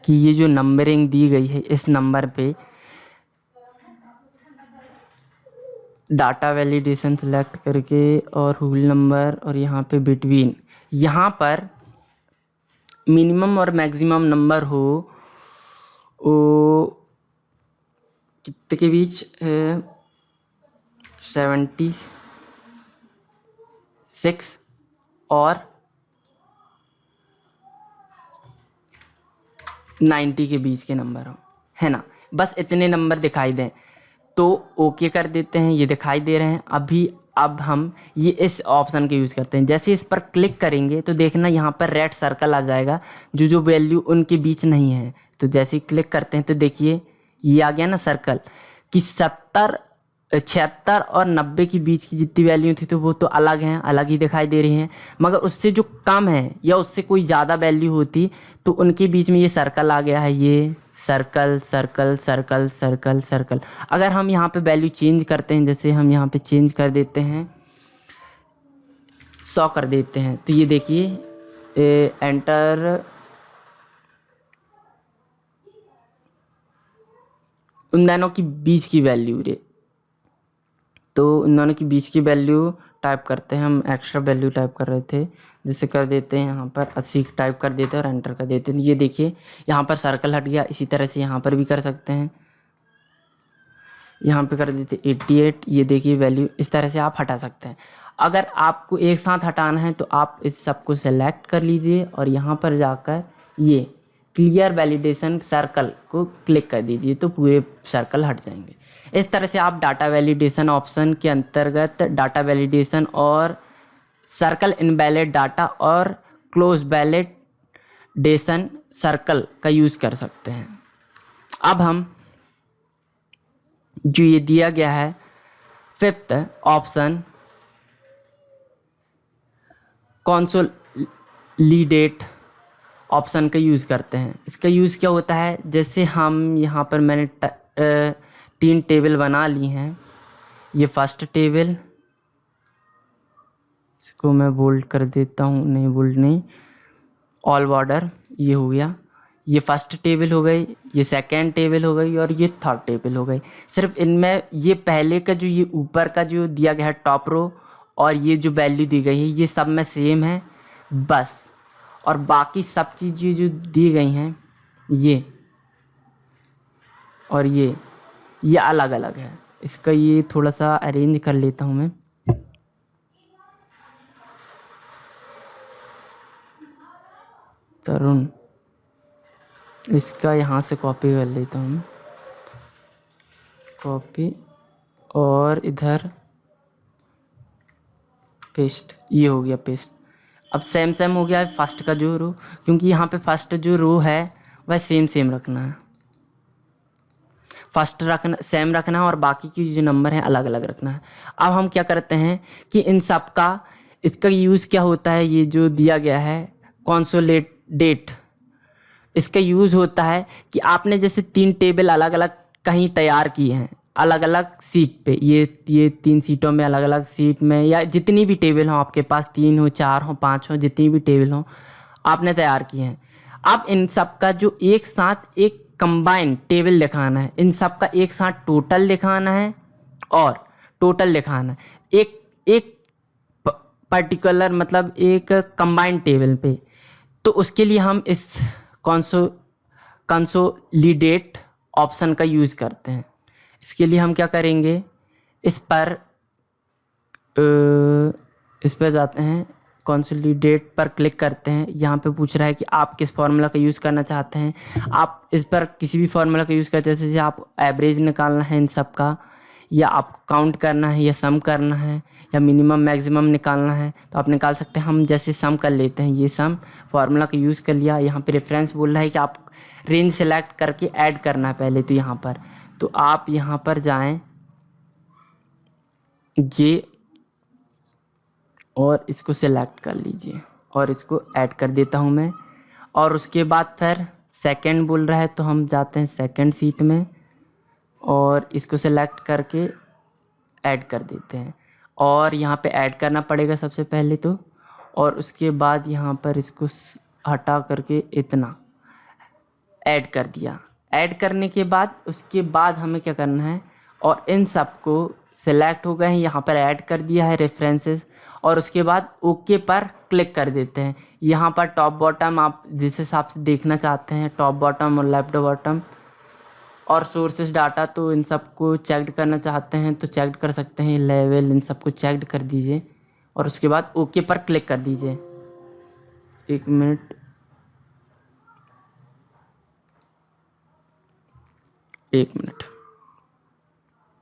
ये जो नंबरिंग दी गई है इस नंबर पे डाटा वैलिडेशन सेलेक्ट करके और होल नंबर और यहाँ पे बिटवीन, यहाँ पर मिनिमम और मैक्सिमम नंबर हो वो कितने के बीच, 76 और 90 के बीच के नंबर हो, है ना। बस इतने नंबर दिखाई दें तो ओके कर देते हैं, ये दिखाई दे रहे हैं अभी। अब हम ये इस ऑप्शन का यूज़ करते हैं, जैसे इस पर क्लिक करेंगे तो देखना यहाँ पर रेड सर्कल आ जाएगा, जो वैल्यू उनके बीच नहीं है। तो जैसे ही क्लिक करते हैं तो देखिए ये आ गया ना सर्कल कि 70, 76 और 90 के बीच की जितनी वैल्यू थी तो वो तो अलग हैं, अलग ही दिखाई दे रही हैं। मगर उससे जो कम है या उससे कोई ज़्यादा वैल्यू होती तो उनके बीच में ये सर्कल आ गया है, ये circle circle circle circle circle. अगर हम यहाँ पे वैल्यू चेंज करते हैं, जैसे हम यहाँ पे चेंज कर देते हैं 100 कर देते हैं, तो ये देखिए एंटर, उन दोनों की बीच की वैल्यू रे, तो उन दोनों की बीच की वैल्यू टाइप करते हैं। हम एक्स्ट्रा वैल्यू टाइप कर रहे थे, जैसे कर देते हैं यहाँ पर 80 टाइप कर देते हैं और एंटर कर देते हैं। ये देखिए यहाँ पर सर्कल हट गया। इसी तरह से यहाँ पर भी कर सकते हैं, यहाँ पे कर देते 88, ये देखिए वैल्यू। इस तरह से आप हटा सकते हैं। अगर आपको एक साथ हटाना है तो आप इस सबको सेलेक्ट कर लीजिए और यहाँ पर जाकर ये क्लियर वैलिडेशन सर्कल को क्लिक कर दीजिए तो पूरे सर्कल हट जाएंगे। इस तरह से आप डाटा वैलिडेशन ऑप्शन के अंतर्गत डाटा वैलिडेशन और सर्कल इनवैलिड डाटा और क्लोज वैलिडेशन सर्कल का यूज़ कर सकते हैं। अब हम जो ये दिया गया है 5th ऑप्शन कंसोलिडेट ऑप्शन का यूज़ करते हैं। इसका यूज़ क्या होता है, जैसे हम यहाँ पर मैंने 3 टेबल बना ली हैं। ये फर्स्ट टेबल, इसको मैं बोल्ड कर देता हूँ, नहीं बोल्ड नहीं, ऑल बॉर्डर, ये हो गया। ये फर्स्ट टेबल हो गई, ये सेकंड टेबल हो गई और ये थर्ड टेबल हो गई। सिर्फ इनमें ये पहले का जो ये ऊपर का जो दिया गया है टॉप रो और ये जो वैल्यू दी गई है ये सब में सेम है बस, और बाकी सब चीज़ें जो दी गई हैं ये और ये अलग अलग है। इसका ये थोड़ा सा अरेंज कर लेता हूँ मैं। तरुण, इसका यहाँ से कॉपी कर लेता हूँ, कॉपी और इधर पेस्ट, ये हो गया पेस्ट। अब सेम सेम हो गया है फर्स्ट का जो रो, क्योंकि यहाँ पे फर्स्ट जो रो है वह सेम रखना है, फर्स्ट रखना सेम रखना है और बाकी की जो नंबर है अलग अलग रखना है। अब हम क्या करते हैं कि इन सब का इसका यूज़ क्या होता है, ये जो दिया गया है कंसोलिडेट इसका यूज़ होता है कि आपने जैसे 3 टेबल अलग अलग कहीं तैयार किए हैं, अलग अलग सीट पे, ये 3 सीटों में अलग अलग सीट में, या जितनी भी टेबल हो आपके पास, 3 हो 4 हो 5 हो, जितनी भी टेबल हो आपने तैयार किए हैं। अब इन सब का जो एक साथ एक कंबाइन टेबल दिखाना है, इन सब का एक साथ टोटल दिखाना है और टोटल दिखाना है एक एक पर्टिकुलर, मतलब एक कंबाइंड टेबल पे। तो उसके लिए हम इस कंसोलिडेट ऑप्शन का यूज़ करते हैं। इसके लिए हम क्या करेंगे, इस पर जाते हैं, कंसोलिडेट पर क्लिक करते हैं। यहाँ पे पूछ रहा है कि आप किस फार्मूला का यूज़ करना चाहते हैं। आप इस पर किसी भी फार्मूला का यूज़ करते हैं, जैसे आप एवरेज निकालना है इन सब का, या आपको काउंट करना है, या सम करना है, या मिनिमम मैक्सिमम निकालना है, तो आप निकाल सकते हैं। हम जैसे सम कर लेते हैं, ये सम फार्मूला का यूज़ कर लिया। यहाँ पे रेफरेंस बोल रहा है कि आप रेंज सेलेक्ट करके ऐड करना है पहले, तो यहाँ पर तो आप यहाँ पर जाएं ये और इसको सेलेक्ट कर लीजिए और इसको ऐड कर देता हूँ मैं। और उसके बाद फिर सेकंड बोल रहा है तो हम जाते हैं सेकंड सीट में और इसको सेलेक्ट करके ऐड कर देते हैं। और यहाँ पे ऐड करना पड़ेगा सबसे पहले तो, और उसके बाद यहाँ पर इसको हटा करके इतना ऐड कर दिया। ऐड करने के बाद उसके बाद हमें क्या करना है, और इन सब को सिलेक्ट हो गए हैं, यहाँ पर ऐड कर दिया है रेफरेंसेस, और उसके बाद ओके पर क्लिक कर देते हैं। यहाँ पर टॉप बॉटम आप जिस हिसाब से देखना चाहते हैं, टॉप बॉटम और लेफ्ट बॉटम, और सोर्सेस डाटा, तो इन सब को चेक्ड करना चाहते हैं तो चेक्ड कर सकते हैं। लेवल इन सब को चेक्ड कर दीजिए और उसके बाद ओके पर क्लिक कर दीजिए। 1 मिनट,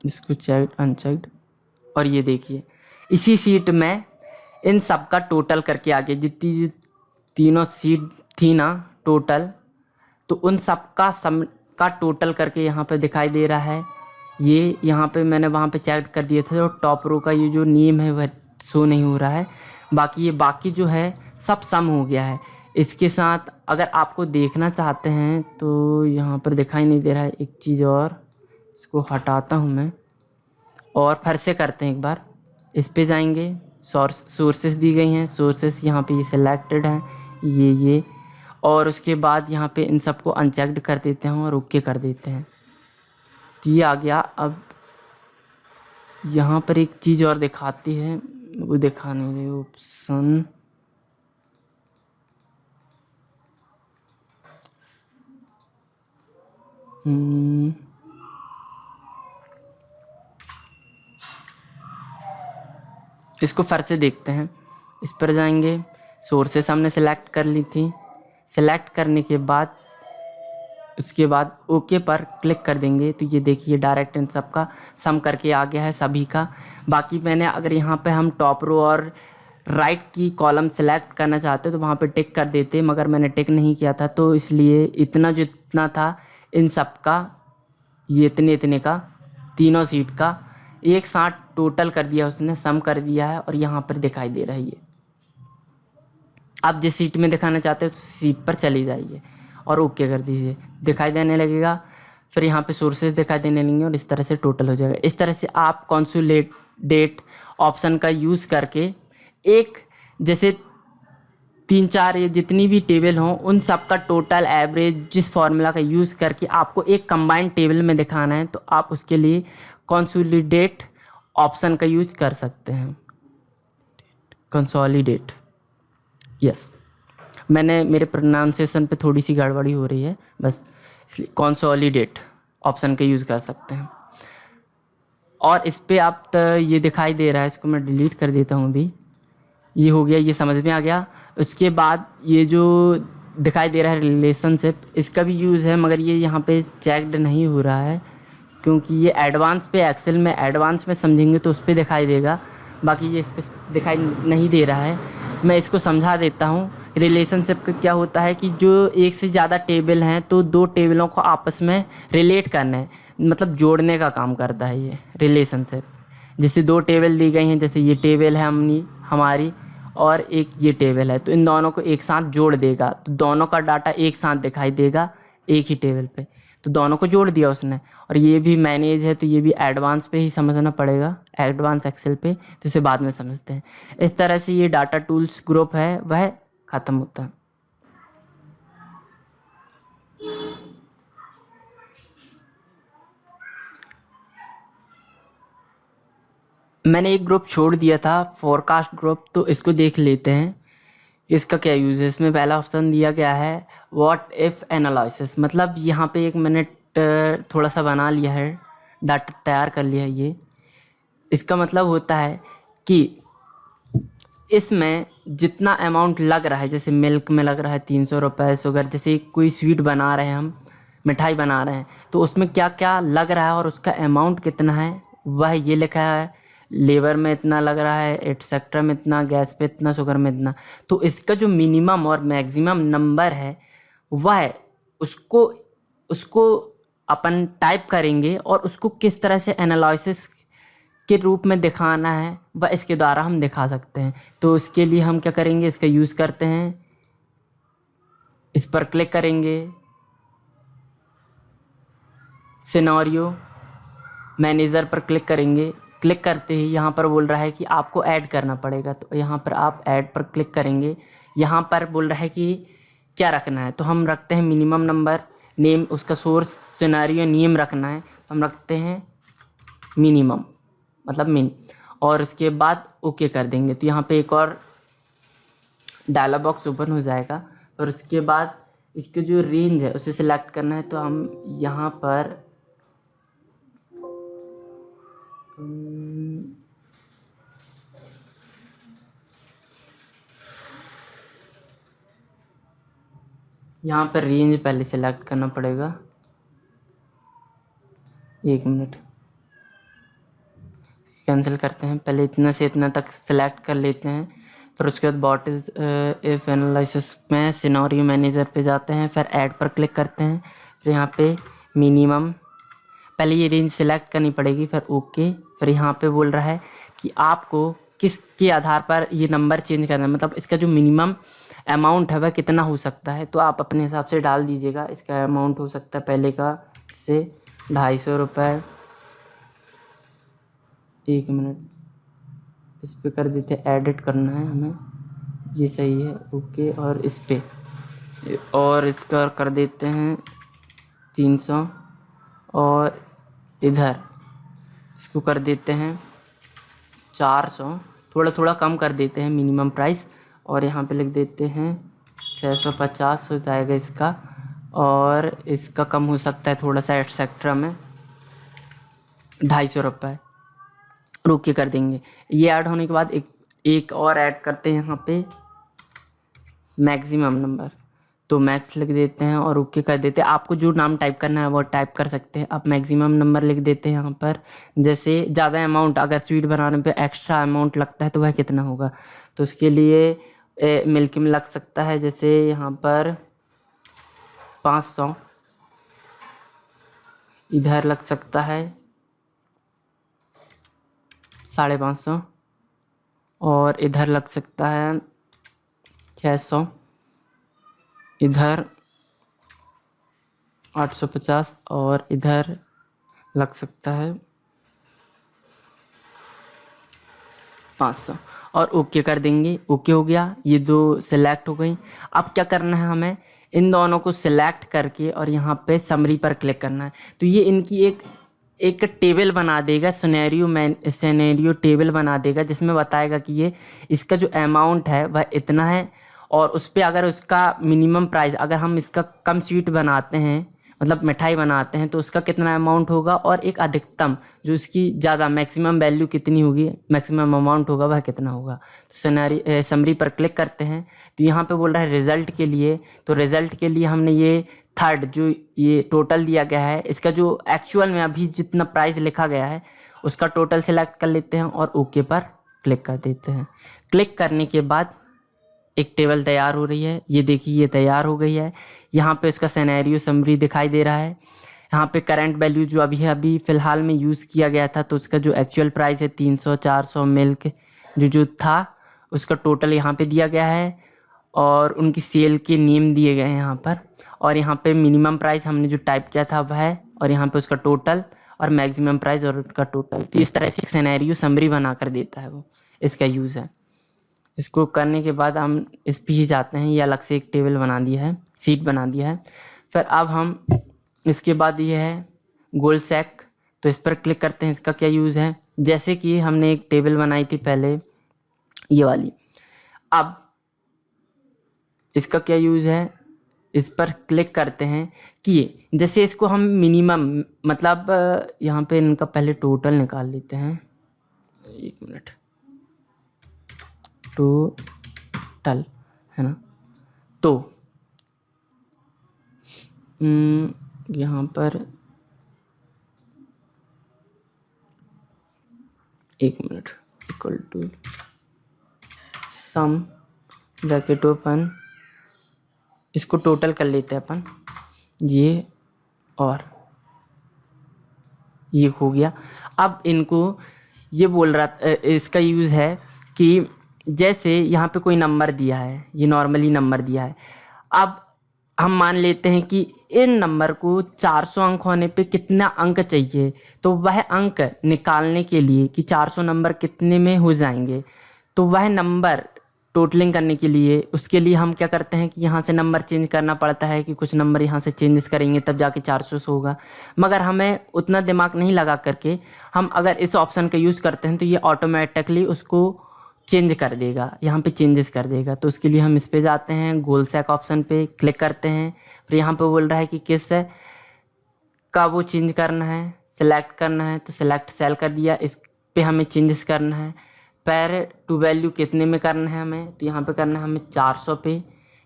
इसको चेक्ड अनचेक्ड, और ये देखिए इसी सीट में इन सब का टोटल करके आगे जितनी तीनों सीट थी ना टोटल, तो उन सब का सम का टोटल करके यहाँ पे दिखाई दे रहा है। ये यहाँ पे मैंने वहाँ पे चेक कर दिए थे, और टॉप रो का ये जो नेम है वह शो नहीं हो रहा है। बाकी जो है सब सम हो गया है। इसके साथ अगर आपको देखना चाहते हैं तो यहाँ पर दिखाई नहीं दे रहा है। एक चीज़ और, इसको हटाता हूँ मैं और फिर से करते हैं एक बार। इस पे जाएंगे, सोर्सेस दी गई हैं, सोर्सेस यहाँ पे ये सिलेक्टेड है, ये और उसके बाद यहाँ पे इन सबको अनचेक्ड कर देते हैं और ओके कर देते हैं। तो ये आ गया। अब यहाँ पर एक चीज़ और दिखाती है, वो दिखाने दे ऑप्शन, इसको फिर से देखते हैं। इस पर जाएंगे, सोर्सेस हमने सेलेक्ट कर ली थी, सेलेक्ट करने के बाद उसके बाद ओके पर क्लिक कर देंगे तो ये देखिए डायरेक्ट इन सब का सम करके आ गया है सभी का। बाकी मैंने अगर यहाँ पे हम टॉप रो और राइट की कॉलम सेलेक्ट करना चाहते तो वहाँ पे टिक कर देते, मगर मैंने टिक नहीं किया था, तो इसलिए इतना जो इतना था इन सब का, ये इतने का तीनों सीट का एक साथ टोटल कर दिया उसने, सम कर दिया है और यहाँ पर दिखाई दे रहा है ये। आप जिस सीट में दिखाना चाहते हो तो सीट पर चली जाइए और ओके कर दीजिए, दिखाई देने लगेगा। फिर यहाँ पे सोर्सेज दिखाई देने लगेंगे और इस तरह से टोटल हो जाएगा। इस तरह से आप कंसोलिडेट ऑप्शन का यूज़ करके एक जैसे 3-4 या जितनी भी टेबल हों उन सब का टोटल एवरेज जिस फार्मूला का यूज़ करके आपको एक कंबाइंड टेबल में दिखाना है तो आप उसके लिए कंसोलिडेट ऑप्शन का यूज कर सकते हैं। कंसोलिडेट, यस, मैंने मेरे प्रोनाउंसिएशन पे थोड़ी सी गड़बड़ी हो रही है बस, इसलिए कंसोलिडेट ऑप्शन का यूज़ कर सकते हैं। और इस पे आप ये दिखाई दे रहा है, इसको मैं डिलीट कर देता हूँ अभी। ये हो गया, ये समझ में आ गया। उसके बाद ये जो दिखाई दे रहा है रिलेशनशिप, इसका भी यूज़ है मगर ये यहाँ पे चेक्ड नहीं हो रहा है क्योंकि ये एडवांस पे, एक्सेल में एडवांस में समझेंगे तो उस पर दिखाई देगा, बाकी ये इस पर दिखाई नहीं दे रहा है। मैं इसको समझा देता हूँ। रिलेशनशिप का क्या होता है कि जो एक से ज़्यादा टेबल हैं तो 2 टेबलों को आपस में रिलेट करना है, मतलब जोड़ने का काम करता है ये रिलेशनशिप। जैसे 2 टेबल दी गई हैं, जैसे ये टेबल है हमारी और एक ये टेबल है, तो इन दोनों को एक साथ जोड़ देगा, तो दोनों का डाटा एक साथ दिखाई देगा एक ही टेबल पे। तो दोनों को जोड़ दिया उसने। और ये भी मैनेज है, तो ये भी एडवांस पे ही समझना पड़ेगा, एडवांस एक्सेल पे, तो इसे बाद में समझते हैं। इस तरह से ये डाटा टूल्स ग्रुप है वह ख़त्म होता है। मैंने एक ग्रुप छोड़ दिया था, फोरकास्ट ग्रुप, तो इसको देख लेते हैं इसका क्या यूज़ है। इसमें पहला ऑप्शन दिया गया है व्हाट इफ़ एनालिसिस, मतलब यहाँ पे एक मिनट थोड़ा सा बना लिया है, डाटा तैयार कर लिया है। ये इसका मतलब होता है कि इसमें जितना अमाउंट लग रहा है, जैसे मिल्क में लग रहा है 300 रुपये, शुगर, जैसे कोई स्वीट बना रहे हैं हम, मिठाई बना रहे हैं, तो उसमें क्या क्या लग रहा है और उसका अमाउंट कितना है वह ये लिखा है। लेबर में इतना लग रहा है, एटसेट्रा में इतना, गैस पे इतना, शुगर में इतना। तो इसका जो मिनिमम और मैक्सिमम नंबर है वह उसको उसको अपन टाइप करेंगे और उसको किस तरह से एनालिसिस के रूप में दिखाना है वह इसके द्वारा हम दिखा सकते हैं। तो उसके लिए हम क्या करेंगे, इसका यूज़ करते हैं, इस पर क्लिक करेंगे, सिनेरियो मैनेजर पर क्लिक करेंगे। क्लिक करते ही यहाँ पर बोल रहा है कि आपको ऐड करना पड़ेगा, तो यहाँ पर आप ऐड पर क्लिक करेंगे। यहाँ पर बोल रहा है कि क्या रखना है, तो हम रखते हैं मिनिमम नंबर, नेम, उसका सोर्स सिनेरियो नेम रखना है, तो हम रखते हैं मिनिमम, मतलब मिन, और उसके बाद ओके कर देंगे। तो यहाँ पे एक और डायलॉग बॉक्स ओपन हो जाएगा। और उसके बाद इसके जो रेंज है उसे सिलेक्ट करना है, तो हम यहाँ पर रेंज पहले सिलेक्ट करना पड़ेगा। एक मिनट, कैंसिल करते हैं, पहले इतना से इतना तक सिलेक्ट कर लेते हैं। फिर उसके बाद व्हाट इज़ इफ एनालिसिस में सिनेरियो मैनेजर पे जाते हैं, फिर ऐड पर क्लिक करते हैं। फिर यहाँ पे मिनिमम, पहले ये रेंज सिलेक्ट करनी पड़ेगी, फिर ओके। फिर यहाँ पे बोल रहा है कि आपको किसके आधार पर ये नंबर चेंज करना है, मतलब इसका जो मिनिमम अमाउंट है वह कितना हो सकता है, तो आप अपने हिसाब से डाल दीजिएगा। इसका अमाउंट हो सकता है पहले का से 250 रुपये। एक मिनट, इस पर कर देते हैं, एडिट करना है हमें, ये सही है, ओके। और इस पे और इसका कर देते हैं 300, और इधर इसको कर देते हैं 400, थोड़ा थोड़ा कम कर देते हैं मिनिमम प्राइस, और यहाँ पे लिख देते हैं 650 हो जाएगा इसका। और इसका कम हो सकता है थोड़ा सा एटसेट्रा में 250 रुपये, ओके कर देंगे। ये ऐड होने के बाद एक और ऐड करते हैं यहाँ पे मैक्सिमम नंबर, तो मैक्स लिख देते हैं और ओके कर देते हैं। आपको जो नाम टाइप करना है वो टाइप कर सकते हैं। आप मैक्सिमम नंबर लिख देते हैं यहाँ पर, जैसे ज़्यादा अमाउंट अगर स्वीट बनाने पे एक्स्ट्रा अमाउंट लगता है तो वह कितना होगा, तो उसके लिए मिल्क में लग सकता है, जैसे यहाँ पर 500, इधर लग सकता है 550, और इधर लग सकता है 600, इधर 850, और इधर लग सकता है 500, और ओके कर देंगे। ओके हो गया, ये दो सिलेक्ट हो गई। अब क्या करना है, हमें इन दोनों को सिलेक्ट करके और यहाँ पे समरी पर क्लिक करना है, तो ये इनकी एक टेबल बना देगा, सिनेरियो टेबल बना देगा, जिसमें बताएगा कि ये इसका जो अमाउंट है वह इतना है, और उस पर अगर उसका मिनिमम प्राइस, अगर हम इसका कम स्वीट बनाते हैं, मतलब मिठाई बनाते हैं, तो उसका कितना अमाउंट होगा, और एक अधिकतम जो इसकी ज़्यादा मैक्सिमम वैल्यू कितनी होगी, मैक्सिमम अमाउंट होगा वह कितना होगा। तो समरी पर क्लिक करते हैं, तो यहाँ पे बोल रहा है रिज़ल्ट के लिए, तो रिज़ल्ट के लिए हमने ये थर्ड जो ये टोटल दिया गया है, इसका जो एक्चुअल में अभी जितना प्राइस लिखा गया है उसका टोटल सेलेक्ट कर लेते हैं और ओके पर क्लिक कर देते हैं। क्लिक करने के बाद एक टेबल तैयार हो रही है, ये देखिए ये तैयार हो गई है। यहाँ पे इसका सिनेरियो समरी दिखाई दे रहा है। यहाँ पे करंट वैल्यू जो अभी फ़िलहाल में यूज़ किया गया था, तो उसका जो एक्चुअल प्राइस है 300, 400 मिल्क जो था, उसका टोटल यहाँ पे दिया गया है और उनकी सेल के नेम दिए गए हैं यहाँ पर। और यहाँ पे मिनिमम प्राइस हमने जो टाइप किया था वह है, और यहाँ पे उसका टोटल और मैक्सिमम प्राइस और उसका टोटल। तो इस तरह से सिनेरियो समरी बना कर देता है वो, इसका यूज़ है। इसको करने के बाद हम इस पे ही जाते हैं, ये अलग से एक टेबल बना दिया है, सीट बना दिया है। फिर अब हम इसके बाद ये है गोल सेक, तो इस पर क्लिक करते हैं। इसका क्या यूज़ है, जैसे कि हमने एक टेबल बनाई थी पहले ये वाली, अब इसका क्या यूज़ है, इस पर क्लिक करते हैं कि जैसे इसको हम मिनिमम मतलब यहाँ पे इनका पहले टोटल निकाल लेते हैं। 1 मिनट, टोटल है ना, तो यहाँ पर 1 minute, equal to sum bracket open, इसको टोटल कर लेते हैं अपन, ये और ये हो गया। अब इनको ये बोल रहा, इसका यूज़ है कि जैसे यहाँ पे कोई नंबर दिया है, ये नॉर्मली नंबर दिया है, अब हम मान लेते हैं कि इन नंबर को 400 अंक होने पे कितना अंक चाहिए, तो वह अंक निकालने के लिए कि 400 नंबर कितने में हो जाएंगे, तो वह नंबर टोटलिंग करने के लिए, उसके लिए हम क्या करते हैं कि यहाँ से नंबर चेंज करना पड़ता है कि कुछ नंबर यहाँ से चेंजेस करेंगे तब जाके 400 से होगा। मगर हमें उतना दिमाग नहीं लगा करके हम अगर इस ऑप्शन का यूज़ करते हैं तो ये ऑटोमेटिकली उसको चेंज कर देगा, यहाँ पे चेंजेस कर देगा। तो उसके लिए हम इस पे जाते हैं, गोल सेक ऑप्शन पे क्लिक करते हैं, फिर यहाँ पे बोल रहा है कि किस का वो चेंज करना है, सिलेक्ट करना है, तो सिलेक्ट सेल कर दिया। इस पे हमें चेंजेस करना है, पर टू वैल्यू कितने में करना है हमें, तो यहाँ पे करना है हमें 400 पे,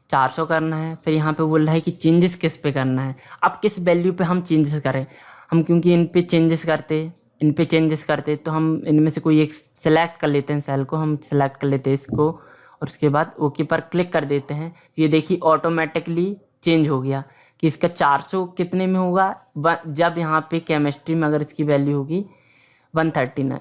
400 करना है। फिर यहाँ पे बोल रहा है कि चेंजेस किस पे करना है, अब किस वैल्यू पे हम चेंजेस करें। हम क्योंकि इन पे चेंजेस करते तो हम इनमें से कोई एक सेलेक्ट कर लेते हैं, सेल को हम सेलेक्ट कर लेते हैं इसको, और उसके बाद ओके पर क्लिक कर देते हैं। ये देखिए ऑटोमेटिकली चेंज हो गया कि इसका 400 कितने में होगा, जब यहाँ पे केमिस्ट्री में अगर इसकी वैल्यू होगी 139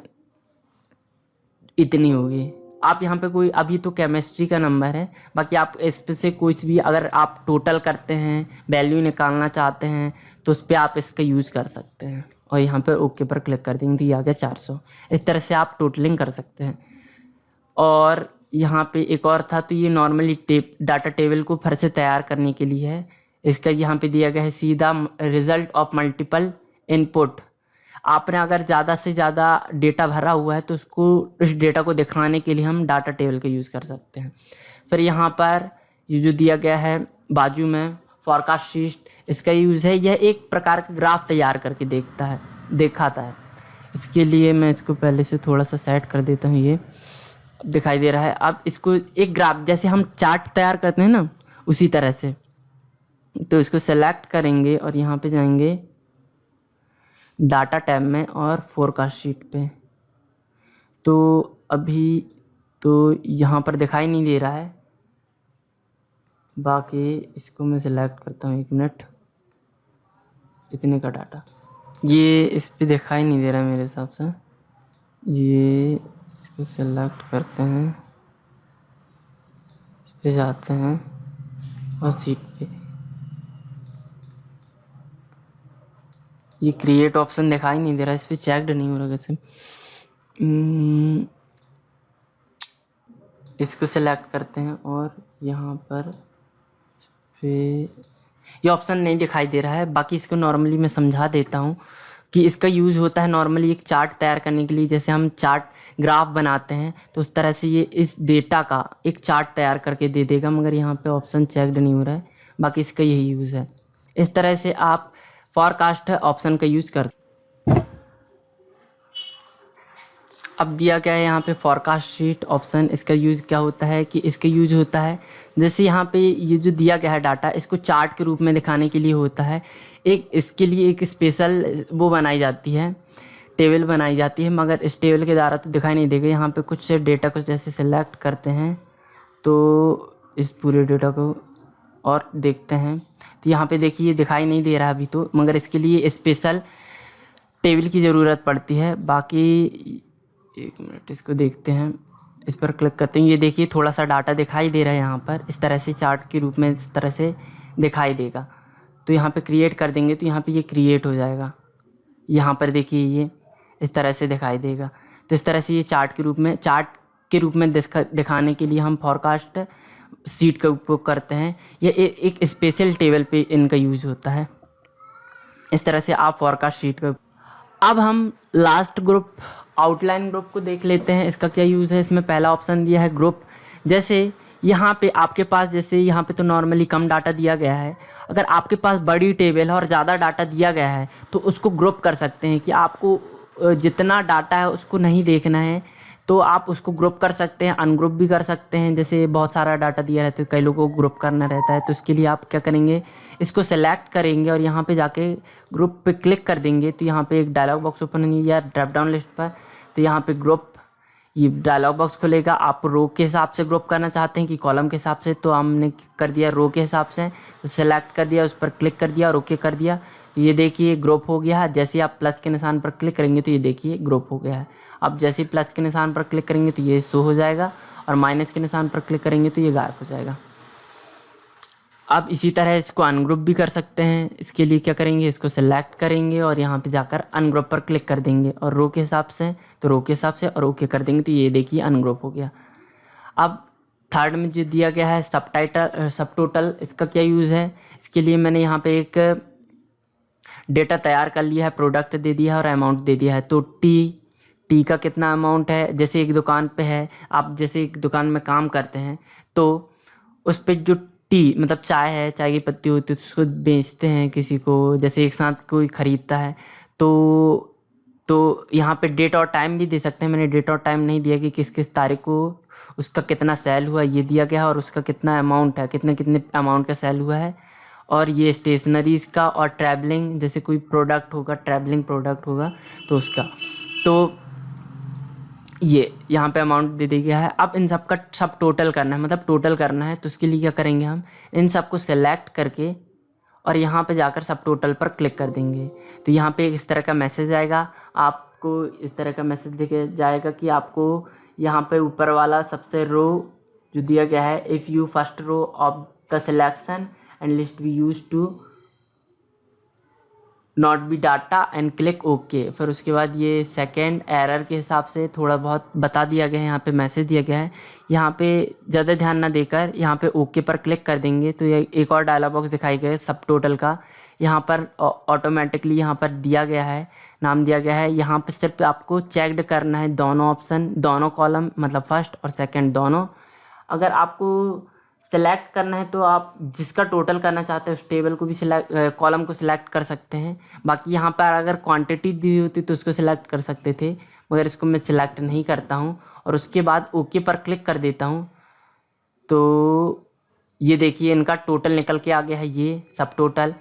इतनी होगी। आप यहाँ पे कोई, अभी तो केमिस्ट्री का नंबर है, बाकी आप इस पे से कोई भी अगर आप टोटल करते हैं, वैल्यू निकालना चाहते हैं, तो उस पर आप इसका यूज़ कर सकते हैं। और यहाँ पे ओके पर क्लिक कर देंगे तो ये आ गया 400। इस तरह से आप टोटलिंग कर सकते हैं। और यहाँ पे एक और था, तो ये नॉर्मली डाटा टेबल को फिर से तैयार करने के लिए है। इसका यहाँ पे दिया गया है सीधा रिजल्ट ऑफ मल्टीपल इनपुट। आपने अगर ज़्यादा से ज़्यादा डेटा भरा हुआ है तो उसको, इस डेटा को दिखाने के लिए हम डाटा टेबल का यूज़ कर सकते हैं। फिर यहाँ पर ये जो दिया गया है बाजू में फॉरकास्ट शीट, इसका यूज़ है, यह एक प्रकार का ग्राफ तैयार करके दिखाता है। इसके लिए मैं इसको पहले से थोड़ा सा सेट कर देता हूँ, ये दिखाई दे रहा है। अब इसको एक ग्राफ, जैसे हम चार्ट तैयार करते हैं ना, उसी तरह से, तो इसको सेलेक्ट करेंगे और यहाँ पे जाएंगे डाटा टैब में और फोरकास्ट शीट पे। तो अभी तो यहाँ पर दिखाई नहीं दे रहा है, बाकी इसको मैं सिलेक्ट करता हूँ, 1 मिनट, इतने का डाटा, ये इस पे दिखाई नहीं दे रहा है मेरे हिसाब से। ये इसको सिलेक्ट करते हैं, इस पे जाते हैं और सीट पे ये क्रिएट ऑप्शन दिखाई नहीं दे रहा है, इस पर चेकड नहीं हो रहा कैसे। इसको सेलेक्ट करते हैं और यहाँ पर ये ऑप्शन नहीं दिखाई दे रहा है। बाकी इसको नॉर्मली मैं समझा देता हूँ कि इसका यूज़ होता है नॉर्मली एक चार्ट तैयार करने के लिए। जैसे हम चार्ट ग्राफ बनाते हैं तो उस तरह से ये इस डेटा का एक चार्ट तैयार करके दे देगा, मगर यहाँ पे ऑप्शन चेकड नहीं हो रहा है। बाकी इसका यही यूज़ है। इस तरह से आप फॉरकास्ट ऑप्शन का यूज़ कर। अब दिया गया है यहाँ पे फॉरकास्ट शीट ऑप्शन, इसका यूज़ क्या होता है कि इसका यूज़ होता है, जैसे यहाँ पे ये जो दिया गया है डाटा, इसको चार्ट के रूप में दिखाने के लिए होता है। एक इसके लिए एक स्पेशल वो बनाई जाती है, टेबल बनाई जाती है, मगर इस टेबल के द्वारा तो दिखाई नहीं देगा। यहाँ पे कुछ डेटा को जैसे सेलेक्ट करते हैं तो इस पूरे डेटा को और देखते हैं, तो यहाँ पे देखिए ये दिखाई नहीं दे रहा अभी तो, मगर इसके लिए स्पेशल टेबल की ज़रूरत पड़ती है। बाकी 1 मिनट इसको देखते हैं। इस पर क्लिक करते हैं, ये देखिए थोड़ा सा डाटा दिखाई दे रहा है यहाँ पर, इस तरह से चार्ट के रूप में इस तरह से दिखाई देगा। तो यहाँ पे क्रिएट कर देंगे तो यहाँ पे ये क्रिएट हो जाएगा। यहाँ पर देखिए ये इस तरह से दिखाई देगा। तो इस तरह से ये चार्ट के रूप में दिखाने के लिए हम फोरकास्ट सीट का उपयोग करते हैं। ये एक स्पेशल टेबल पे इनका यूज़ होता है। इस तरह से आप फोरकास्ट शीट का। अब हम लास्ट ग्रुप आउटलाइन ग्रुप को देख लेते हैं, इसका क्या यूज़ है। इसमें पहला ऑप्शन दिया है ग्रुप। जैसे यहाँ पे आपके पास, जैसे यहाँ पे तो नॉर्मली कम डाटा दिया गया है, अगर आपके पास बड़ी टेबल है और ज़्यादा डाटा दिया गया है तो उसको ग्रुप कर सकते हैं कि आपको जितना डाटा है उसको नहीं देखना है तो आप उसको ग्रुप कर सकते हैं, अनग्रुप भी कर सकते हैं। जैसे बहुत सारा डाटा दिया रहता है, कई लोगों को ग्रुप करना रहता है, तो इसके लिए आप क्या करेंगे, इसको सेलेक्ट करेंगे और यहाँ पे जाके ग्रुप पे क्लिक कर देंगे तो यहाँ पे एक डायलॉग बॉक्स ओपन होगी या ड्रॉप डाउन लिस्ट पर, तो यहाँ पे ग्रुप ये डायलॉग बॉक्स खुलेगा। आप रो के हिसाब से ग्रुप करना चाहते हैं कि कॉलम के हिसाब से, तो हमने कर दिया रो के हिसाब से, तो सेलेक्ट कर दिया, उस पर क्लिक कर दिया और ओके कर दिया। ये देखिए ग्रुप हो गया है। जैसे आप प्लस के निशान पर क्लिक करेंगे तो ये देखिए ग्रुप हो गया है। अब जैसे ही प्लस के निशान पर क्लिक करेंगे तो ये शो हो जाएगा और माइनस के निशान पर क्लिक करेंगे तो ये गायब हो जाएगा। अब इसी तरह इसको अनग्रुप भी कर सकते हैं। इसके लिए क्या करेंगे, इसको सेलेक्ट करेंगे और यहाँ पे जाकर अनग्रुप पर क्लिक कर देंगे और रो के हिसाब से तो रो के हिसाब से और ओके कर देंगे तो ये देखिए अनग्रुप हो गया। अब थर्ड में जो दिया गया है सब टोटल, इसका क्या यूज़ है। इसके लिए मैंने यहाँ पे एक डेटा तैयार कर लिया है, प्रोडक्ट दे दिया है और अमाउंट दे दिया है। तो टी का कितना अमाउंट है, जैसे एक दुकान पे है, आप जैसे एक दुकान में काम करते हैं तो उस पर जो टी मतलब चाय है, चाय की पत्ती होती है, तो उसको बेचते हैं किसी को, जैसे एक साथ कोई ख़रीदता है तो यहाँ पे डेट और टाइम भी दे सकते हैं। मैंने डेट और टाइम नहीं दिया कि किस किस तारीख को उसका कितना सेल हुआ, ये दिया गया है और उसका कितना अमाउंट है, कितने अमाउंट का सेल हुआ है। और ये स्टेशनरीज़ का और ट्रैवलिंग, जैसे कोई प्रोडक्ट होगा, ट्रैवलिंग प्रोडक्ट होगा तो उसका, तो ये यहाँ पे अमाउंट दे दिया गया है। अब इन सब का सब टोटल करना है, मतलब टोटल करना है, तो उसके लिए क्या करेंगे, हम इन सब को सेलेक्ट करके और यहाँ पे जाकर सब टोटल पर क्लिक कर देंगे। तो यहाँ पे इस तरह का मैसेज आएगा, आपको इस तरह का मैसेज दिखे जाएगा कि आपको यहाँ पे ऊपर वाला सबसे रो जो दिया गया है, if you first row of the selection and list we use to not be data and click okay. फिर उसके बाद ये सेकेंड एरर के हिसाब से थोड़ा बहुत बता दिया गया है, यहाँ पे मैसेज दिया गया है। यहाँ पे ज़्यादा ध्यान ना देकर यहाँ पे ओके पर क्लिक कर देंगे तो ये एक और डायलॉग बॉक्स दिखाई गया है सब टोटल का। यहाँ पर ऑटोमेटिकली यहाँ पर दिया गया है, नाम दिया गया है। यहाँ पर सिर्फ आपको चेकड करना है दोनों ऑप्शन, दोनों कॉलम, मतलब फर्स्ट और सेकेंड दोनों। अगर आपको सेलेक्ट करना है तो आप जिसका टोटल करना चाहते हैं उस टेबल को भी कॉलम को सिलेक्ट कर सकते हैं। बाकी यहाँ पर अगर क्वांटिटी दी होती तो उसको सिलेक्ट कर सकते थे, मगर इसको मैं सिलेक्ट नहीं करता हूँ और उसके बाद ओके पर क्लिक कर देता हूँ। तो ये देखिए इनका टोटल निकल के आ गया है, ये सब टोटल,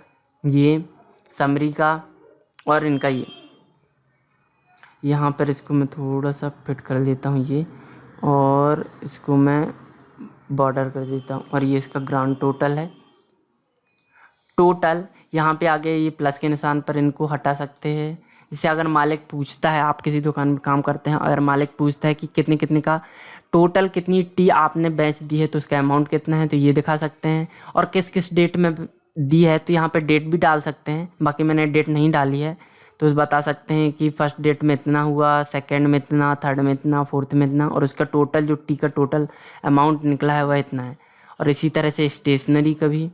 ये समरी का और इनका ये। यहाँ पर इसको मैं थोड़ा सा फिट कर देता हूँ ये, और इसको मैं बॉर्डर कर देता हूँ, और ये इसका ग्राउंड टोटल है। टोटल यहाँ पे आगे ये प्लस के निशान पर इनको हटा सकते हैं। जैसे अगर मालिक पूछता है, आप किसी दुकान में काम करते हैं, अगर मालिक पूछता है कि कितने कितने का टोटल, कितनी टी आपने बेच दी है तो उसका अमाउंट कितना है, तो ये दिखा सकते हैं। और किस किस डेट में दी है तो यहाँ पे डेट भी डाल सकते हैं। बाकी मैंने डेट नहीं डाली है तो उस बता सकते हैं कि फर्स्ट डेट में इतना हुआ, सेकंड में इतना, थर्ड में इतना, फोर्थ में इतना, और उसका टोटल जो टी का टोटल अमाउंट निकला है वह इतना है। और इसी तरह से स्टेशनरी का भी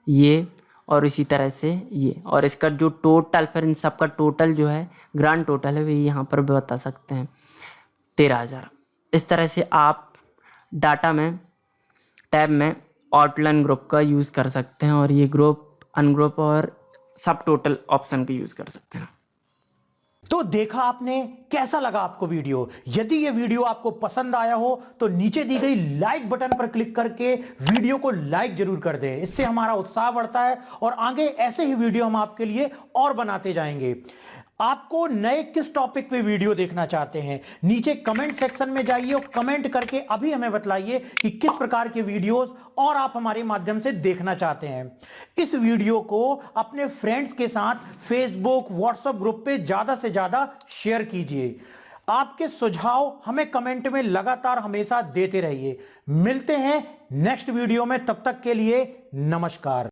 ये, और इसी तरह से ये, और इसका जो टोटल, फिर इन सब का टोटल जो है ग्रांड टोटल है वही यहाँ पर भी बता सकते हैं 13,000। इस तरह से आप डाटा में टैब में आउटलाइन ग्रुप का यूज़ कर सकते हैं, और ये ग्रुप, अनग्रुप और सब टोटल ऑप्शन का यूज़ कर सकते हैं। तो देखा आपने, कैसा लगा आपको वीडियो। यदि ये वीडियो आपको पसंद आया हो तो नीचे दी गई लाइक बटन पर क्लिक करके वीडियो को लाइक जरूर कर दें, इससे हमारा उत्साह बढ़ता है और आगे ऐसे ही वीडियो हम आपके लिए और बनाते जाएंगे। आपको नए किस टॉपिक पे वीडियो देखना चाहते हैं, नीचे कमेंट सेक्शन में जाइए और कमेंट करके अभी हमें बतलाइए कि किस प्रकार के वीडियोस और आप हमारे माध्यम से देखना चाहते हैं। इस वीडियो को अपने फ्रेंड्स के साथ फेसबुक, व्हाट्सएप ग्रुप पे ज्यादा से ज्यादा शेयर कीजिए। आपके सुझाव हमें कमेंट में लगातार हमेशा देते रहिए। मिलते हैं नेक्स्ट वीडियो में, तब तक के लिए नमस्कार।